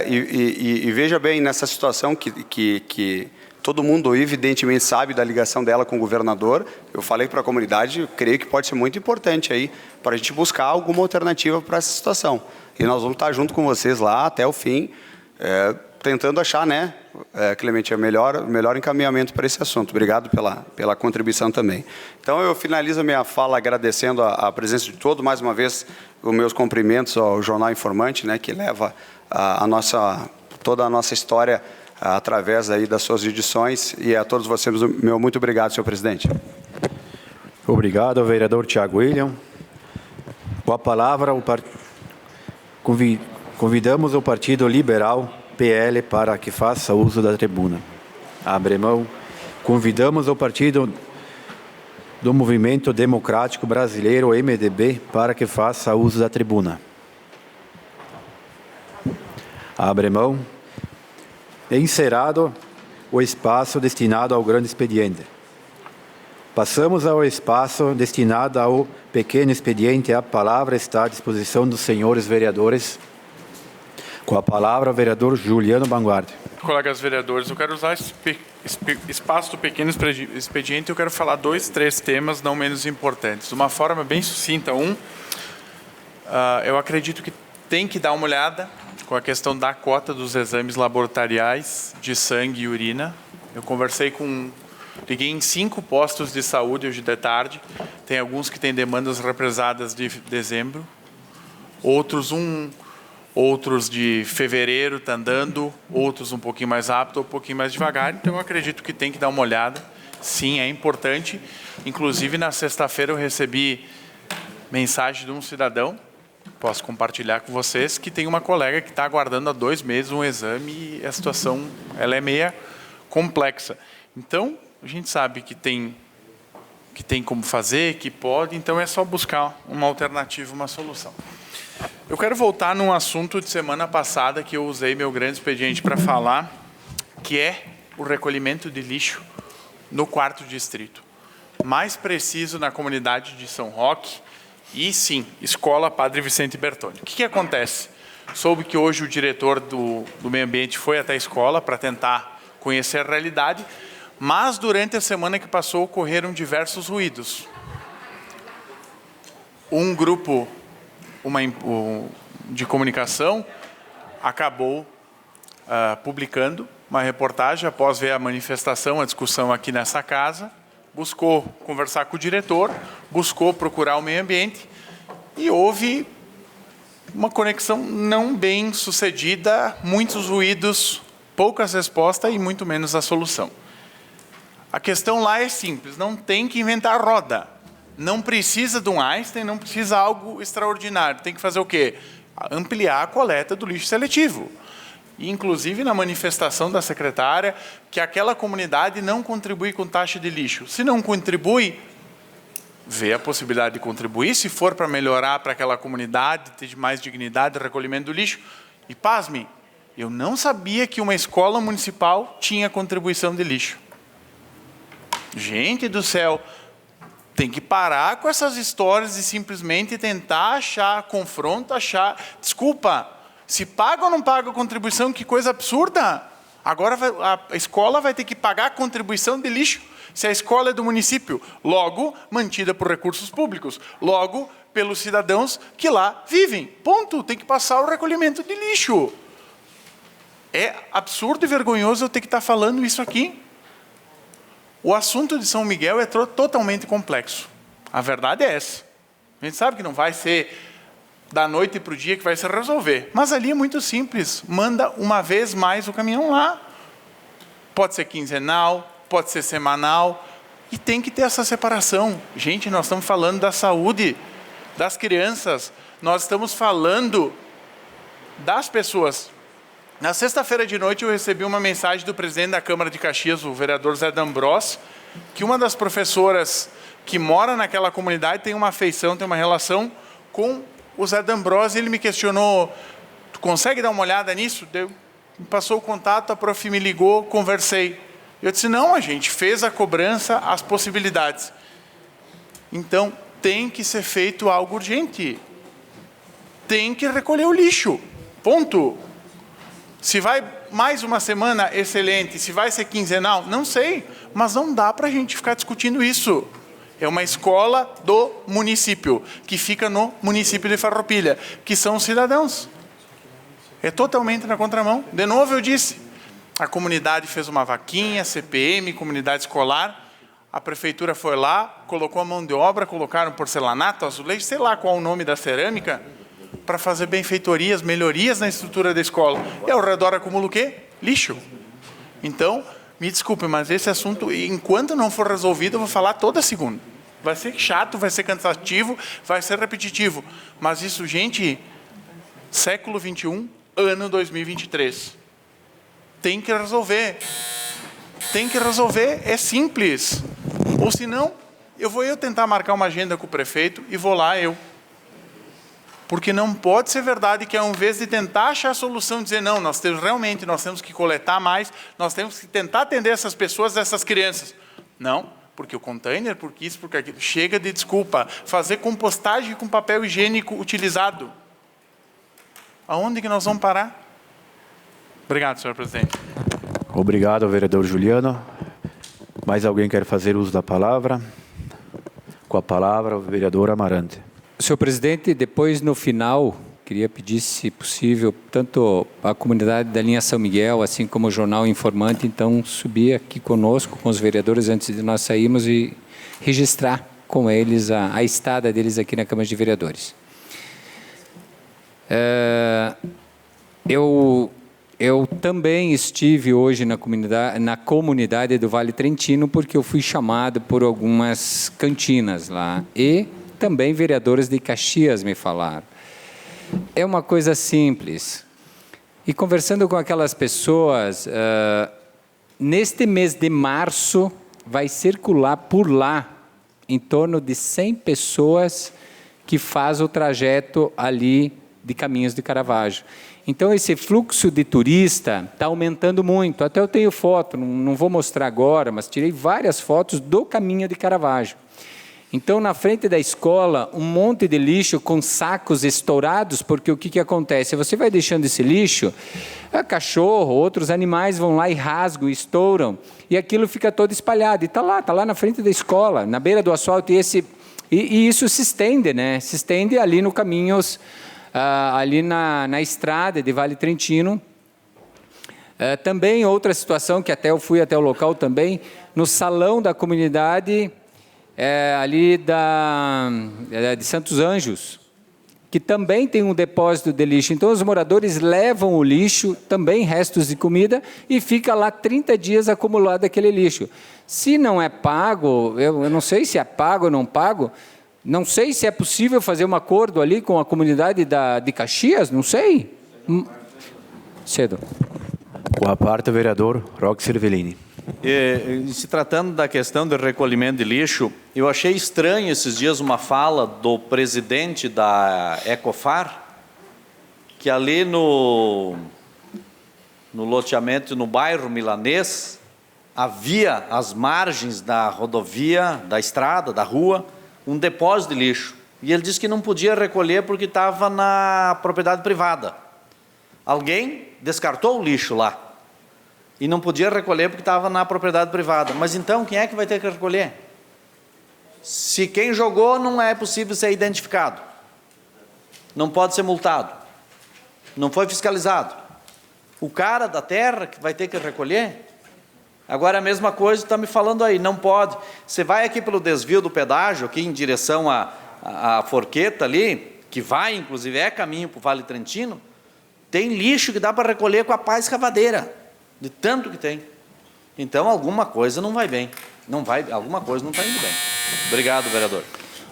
e veja bem, nessa situação que todo mundo evidentemente sabe da ligação dela com o governador, eu falei para a comunidade, eu creio que pode ser muito importante aí para a gente buscar alguma alternativa para essa situação. E nós vamos estar junto com vocês lá até o fim, tentando achar, né, Clemente, o melhor encaminhamento para esse assunto. Obrigado pela contribuição também. Então, eu finalizo a minha fala agradecendo a presença de todos, mais uma vez, os meus cumprimentos ao Jornal Informante, né, que leva toda a nossa história através aí das suas edições, e a todos vocês, meu muito obrigado, senhor presidente. Obrigado, vereador Tiago William. Com a palavra, convidamos o Partido Liberal, PL, para que faça uso da tribuna. Abre mão. Convidamos o Partido do Movimento Democrático Brasileiro, MDB, para que faça uso da tribuna. Abre mão. Encerrado o espaço destinado ao grande expediente. Passamos ao espaço destinado ao pequeno expediente. A palavra está à disposição dos senhores vereadores. Com a palavra, o vereador Juliano Banguardi. Colegas vereadores, eu quero usar esse espaço do pequeno expediente, eu quero falar 2, 3 temas não menos importantes. De uma forma bem sucinta. Eu acredito que tem que dar uma olhada com a questão da cota dos exames laboratoriais de sangue e urina. Eu liguei em 5 postos de saúde hoje de tarde. Tem alguns que têm demandas represadas de dezembro. Outros de fevereiro está andando, outros um pouquinho mais rápido ou um pouquinho mais devagar. Então, eu acredito que tem que dar uma olhada. Sim, é importante. Inclusive, na sexta-feira eu recebi mensagem de um cidadão, posso compartilhar com vocês, que tem uma colega que está aguardando há 2 meses um exame e a situação ela é meia complexa. Então, a gente sabe que tem como fazer, que pode, então é só buscar uma alternativa, uma solução. Eu quero voltar num assunto de semana passada que eu usei meu grande expediente para falar, que é o recolhimento de lixo no 4º distrito. Mais preciso, na comunidade de São Roque e, sim, Escola Padre Vicente Bertoni. O que acontece? Soube que hoje o diretor do meio ambiente foi até a escola para tentar conhecer a realidade, mas durante a semana que passou ocorreram diversos ruídos. Um grupo de comunicação acabou publicando uma reportagem após ver a manifestação, a discussão aqui nessa casa, buscou conversar com o diretor, buscou procurar o meio ambiente e houve uma conexão não bem sucedida, muitos ruídos, poucas respostas e muito menos a solução. A questão lá é simples, não tem que inventar roda. Não precisa de um Einstein, não precisa algo extraordinário. Tem que fazer o quê? Ampliar a coleta do lixo seletivo. E, inclusive, na manifestação da secretária, que aquela comunidade não contribui com taxa de lixo. Se não contribui, vê a possibilidade de contribuir, se for para melhorar para aquela comunidade, ter mais dignidade de recolhimento do lixo. E, pasmem, eu não sabia que uma escola municipal tinha contribuição de lixo. Gente do céu! Tem que parar com essas histórias e simplesmente tentar achar confronto, desculpa, se paga ou não paga a contribuição, que coisa absurda. Agora a escola vai ter que pagar a contribuição de lixo, se a escola é do município, logo mantida por recursos públicos, logo pelos cidadãos que lá vivem. Ponto, tem que passar o recolhimento de lixo. É absurdo e vergonhoso eu ter que estar falando isso aqui. O assunto de São Miguel é totalmente complexo. A verdade é essa. A gente sabe que não vai ser da noite para o dia que vai se resolver. Mas ali é muito simples. Manda uma vez mais o caminhão lá. Pode ser quinzenal, pode ser semanal. E tem que ter essa separação. Gente, nós estamos falando da saúde das crianças. Nós estamos falando das pessoas. Na sexta-feira de noite eu recebi uma mensagem do presidente da Câmara de Caxias, o vereador Zé D'Ambrós, que uma das professoras que mora naquela comunidade tem uma afeição, tem uma relação com o Zé D'Ambrós, e ele me questionou, tu consegue dar uma olhada nisso? Me passou o contato, a prof me ligou, conversei. Eu disse, não, a gente fez a cobrança, as possibilidades. Então, tem que ser feito algo urgente. Tem que recolher o lixo. Ponto. Se vai mais uma semana, excelente. Se vai ser quinzenal, não sei. Mas não dá para a gente ficar discutindo isso. É uma escola do município, que fica no município de Farroupilha, que são os cidadãos. É totalmente na contramão. De novo eu disse, a comunidade fez uma vaquinha, CPM, comunidade escolar, a prefeitura foi lá, colocou a mão de obra, colocaram porcelanato, azulejo, sei lá qual o nome da cerâmica, para fazer benfeitorias, melhorias na estrutura da escola. E ao redor acumula o quê? Lixo. Então, me desculpe, mas esse assunto, enquanto não for resolvido, eu vou falar toda segunda. Vai ser chato, vai ser cansativo, vai ser repetitivo. Mas isso, gente, século XXI, ano 2023. Tem que resolver. Tem que resolver, é simples. Ou senão, eu vou tentar marcar uma agenda com o prefeito e vou lá eu. Porque não pode ser verdade que ao invés de tentar achar a solução, dizer não, nós temos que coletar mais, nós temos que tentar atender essas pessoas, essas crianças. Não. Porque o container, porque isso, porque aquilo. Chega de desculpa. Fazer compostagem com papel higiênico utilizado. Aonde que nós vamos parar? Obrigado, senhor presidente. Obrigado, vereador Juliano. Mais alguém quer fazer uso da palavra? Com a palavra, o vereador Amarante. Senhor presidente, depois no final, queria pedir, se possível, tanto a comunidade da linha São Miguel, assim como o Jornal Informante, então subir aqui conosco, com os vereadores, antes de nós sairmos e registrar com eles a estada deles aqui na Câmara de Vereadores. Eu também estive hoje na comunidade do Vale Trentino, porque eu fui chamado por algumas cantinas lá, e também vereadores de Caxias me falaram. É uma coisa simples. E conversando com aquelas pessoas, neste mês de março, vai circular por lá em torno de 100 pessoas que fazem o trajeto ali de Caminhos de Caravaggio. Então, esse fluxo de turista está aumentando muito. Até eu tenho foto, não vou mostrar agora, mas tirei várias fotos do Caminho de Caravaggio. Então, na frente da escola, um monte de lixo com sacos estourados, porque o que acontece? Você vai deixando esse lixo, cachorro, outros animais vão lá e rasgam, estouram, e aquilo fica todo espalhado. E está lá na frente da escola, na beira do asfalto, e isso se estende, né? Se estende ali no Caminhos, ali na estrada de Vale Trentino. Também outra situação, que até eu fui até o local também, no salão da comunidade, ali de Santos Anjos, que também tem um depósito de lixo. Então, os moradores levam o lixo, também restos de comida, e fica lá 30 dias acumulado aquele lixo. Se não é pago, eu não sei se é pago ou não pago, não sei se é possível fazer um acordo ali com a comunidade de Caxias, não sei. Cedo. Com a parte, o vereador Roque Cervellini. Se tratando da questão do recolhimento de lixo, eu achei estranho esses dias uma fala do presidente da Ecofar, que ali no loteamento, no bairro Milanês, havia às margens da rodovia, da estrada, da rua, um depósito de lixo. E ele disse que não podia recolher porque estava na propriedade privada. Alguém descartou o lixo lá. E não podia recolher porque estava na propriedade privada. Mas então, quem é que vai ter que recolher? Se quem jogou, não é possível ser identificado. Não pode ser multado. Não foi fiscalizado. O cara da terra que vai ter que recolher? Agora, a mesma coisa está me falando aí, não pode. Você vai aqui pelo desvio do pedágio, aqui em direção à Forqueta ali, que vai, inclusive, caminho para o Vale Trentino, tem lixo que dá para recolher com a pá escavadeira. De tanto que tem. Então, alguma coisa não vai bem. Alguma coisa não está indo bem. Obrigado, vereador.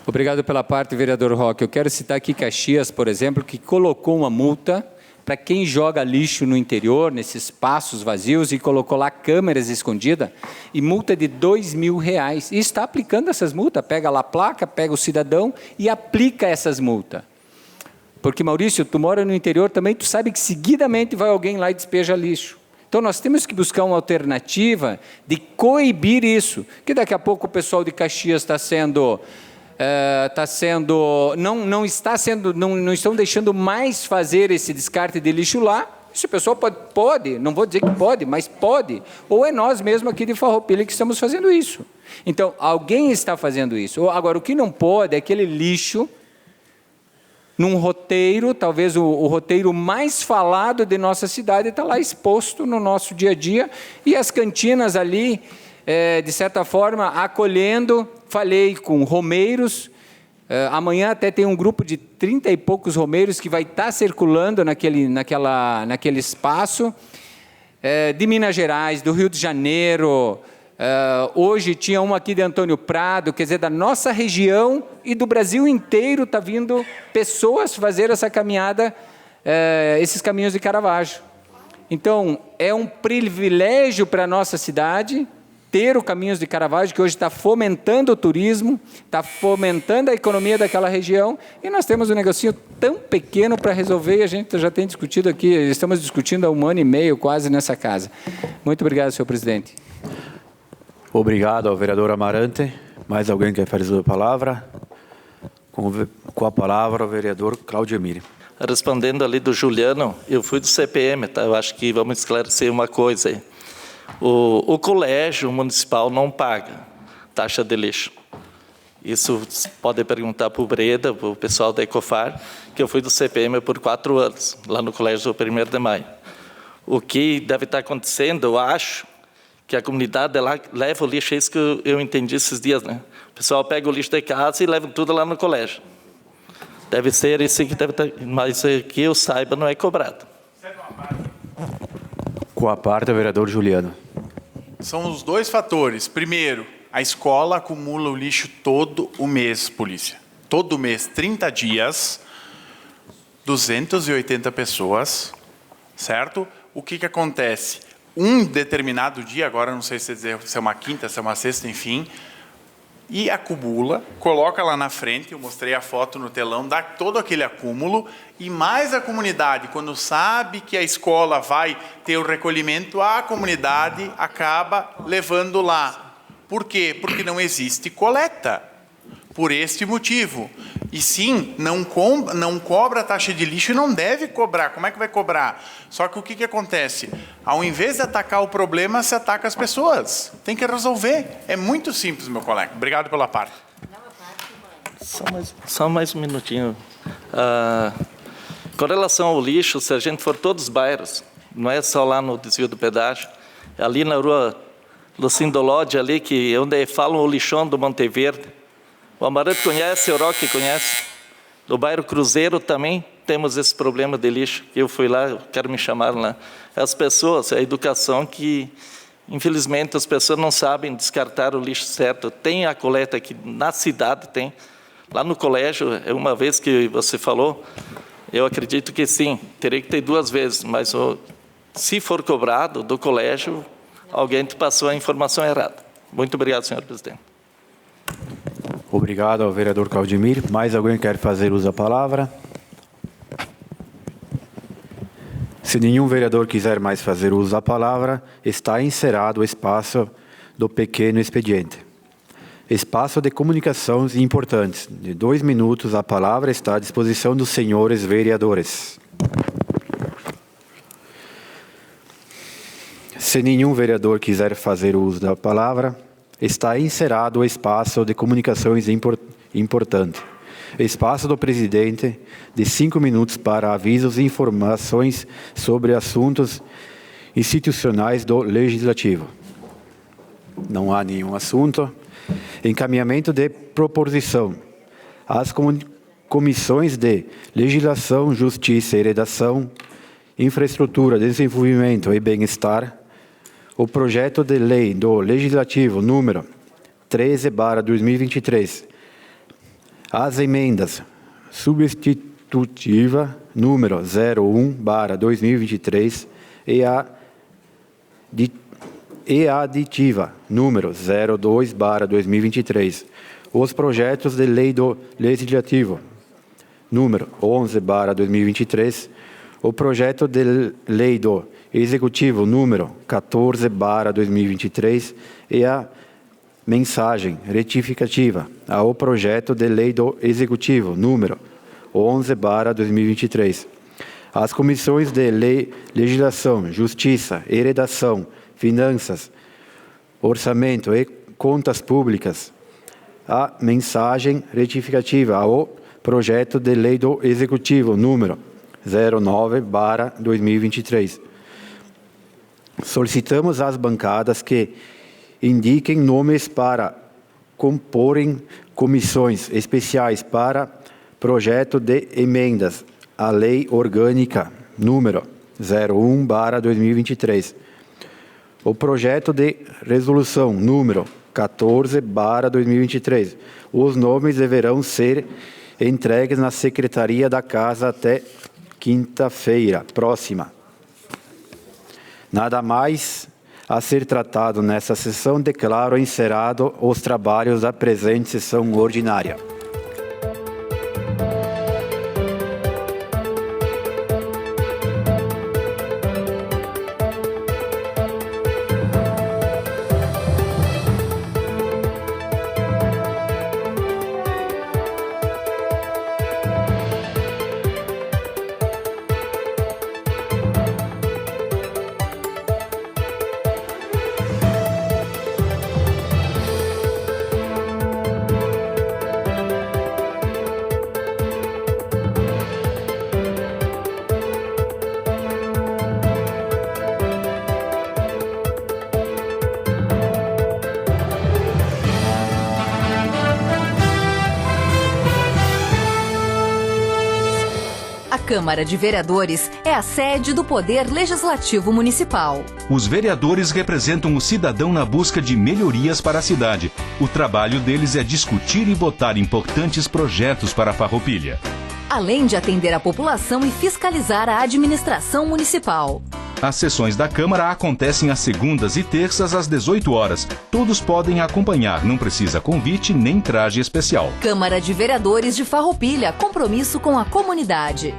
Obrigado pela parte, vereador Roque. Eu quero citar aqui Caxias, por exemplo, que colocou uma multa para quem joga lixo no interior, nesses espaços vazios, e colocou lá câmeras escondidas, e multa de R$2.000. E está aplicando essas multas. Pega lá a placa, pega o cidadão e aplica essas multas. Porque, Maurício, tu mora no interior também, tu sabe que seguidamente vai alguém lá e despeja lixo. Então, nós temos que buscar uma alternativa de coibir isso, que daqui a pouco o pessoal de Caxias está sendo não estão deixando mais fazer esse descarte de lixo lá. Se o pessoal pode, não vou dizer que pode, mas pode. Ou é nós mesmos aqui de Farroupilha que estamos fazendo isso. Então, alguém está fazendo isso. Agora, o que não pode é aquele lixo num roteiro, talvez o roteiro mais falado de nossa cidade, está lá exposto no nosso dia a dia, e as cantinas ali, de certa forma, acolhendo. Falei com romeiros, amanhã até tem um grupo de 30 e poucos romeiros que vai estar circulando naquele espaço, de Minas Gerais, do Rio de Janeiro. Hoje tinha uma aqui de Antônio Prado, quer dizer, da nossa região e do Brasil inteiro está vindo pessoas fazer essa caminhada, esses caminhos de Caravaggio. Então, é um privilégio para a nossa cidade ter o Caminhos de Caravaggio, que hoje está fomentando o turismo, está fomentando a economia daquela região, e nós temos um negocinho tão pequeno para resolver, e a gente já tem discutido aqui, estamos discutindo há 1 ano e meio quase nessa casa. Muito obrigado, senhor presidente. Obrigado ao vereador Amarante. Mais alguém quer fazer a palavra? Com a palavra, o vereador Claudio Emílio. Respondendo ali do Juliano, eu fui do CPM, tá? Eu acho que vamos esclarecer uma coisa aí. O colégio municipal não paga taxa de lixo. Isso pode perguntar para o Breda, para o pessoal da Ecofar, que eu fui do CPM por 4 anos, lá no colégio do 1º de Maio. O que deve estar acontecendo, eu acho, que a comunidade lá leva o lixo, é isso que eu entendi esses dias, né? O pessoal pega o lixo de casa e leva tudo lá no colégio. Deve ser isso que deve estar, mas que eu saiba não é cobrado. Com a parte, o vereador Juliano. São os 2 fatores. Primeiro, a escola acumula o lixo todo o mês, polícia. Todo mês, 30 dias, 280 pessoas, certo? O que acontece? Um determinado dia, agora não sei se é uma quinta, se é uma sexta, enfim, e acumula, coloca lá na frente, eu mostrei a foto no telão, dá todo aquele acúmulo, e mais a comunidade, quando sabe que a escola vai ter o recolhimento, a comunidade acaba levando lá. Por quê? Porque não existe coleta. Por este motivo. E sim, não cobra a taxa de lixo e não deve cobrar. Como é que vai cobrar? Só que o que acontece? Ao invés de atacar o problema, se ataca as pessoas. Tem que resolver. É muito simples, meu colega. Obrigado pela parte. Só mais um minutinho. Com relação ao lixo, se a gente for todos os bairros, não é só lá no desvio do pedágio, ali na rua Lucindo Lodi, ali, que onde falam o lixão do Monte Verde, o Amarante conhece, o Roque conhece. No bairro Cruzeiro também temos esse problema de lixo. Eu fui lá, quero me chamar lá. As pessoas, a educação que, infelizmente, as pessoas não sabem descartar o lixo certo. Tem a coleta aqui na cidade, tem. Lá no colégio, uma vez que você falou, eu acredito que sim, teria que ter 2 vezes, mas se for cobrado do colégio, alguém te passou a informação errada. Muito obrigado, senhor presidente. Obrigado ao vereador Claudemir. Mais alguém quer fazer uso da palavra? Se nenhum vereador quiser mais fazer uso da palavra, está encerrado o espaço do pequeno expediente. Espaço de comunicações importantes. De 2 minutos, a palavra está à disposição dos senhores vereadores. Se nenhum vereador quiser fazer uso da palavra, está encerrado o espaço de comunicações importante. Espaço do presidente de 5 minutos para avisos e informações sobre assuntos institucionais do Legislativo. Não há nenhum assunto. Encaminhamento de proposição. As comissões de Legislação, Justiça e Redação, Infraestrutura, Desenvolvimento e Bem-Estar, o projeto de lei do Legislativo número 13/2023, as emendas substitutiva número 01/2023 e a aditiva número 02/2023, os projetos de lei do Legislativo número 11/2023, o projeto de lei do Executivo número 14/2023 e a mensagem retificativa ao projeto de lei do Executivo, número 11/2023. As comissões de Legislação, Justiça e Redação, Finanças, Orçamento e Contas Públicas, a mensagem retificativa ao projeto de lei do Executivo, número 09/2023. Solicitamos às bancadas que indiquem nomes para comporem comissões especiais para projeto de emendas à Lei Orgânica número 01/2023. O projeto de resolução número 14/2023. Os nomes deverão ser entregues na Secretaria da Casa até quinta-feira próxima. Nada mais a ser tratado nessa sessão, declaro encerrado os trabalhos da presente sessão ordinária. A Câmara de Vereadores é a sede do Poder Legislativo Municipal. Os vereadores representam o cidadão na busca de melhorias para a cidade. O trabalho deles é discutir e votar importantes projetos para a Farroupilha. Além de atender a população e fiscalizar a administração municipal. As sessões da Câmara acontecem às segundas e terças às 18 horas. Todos podem acompanhar, não precisa convite nem traje especial. Câmara de Vereadores de Farroupilha, compromisso com a comunidade.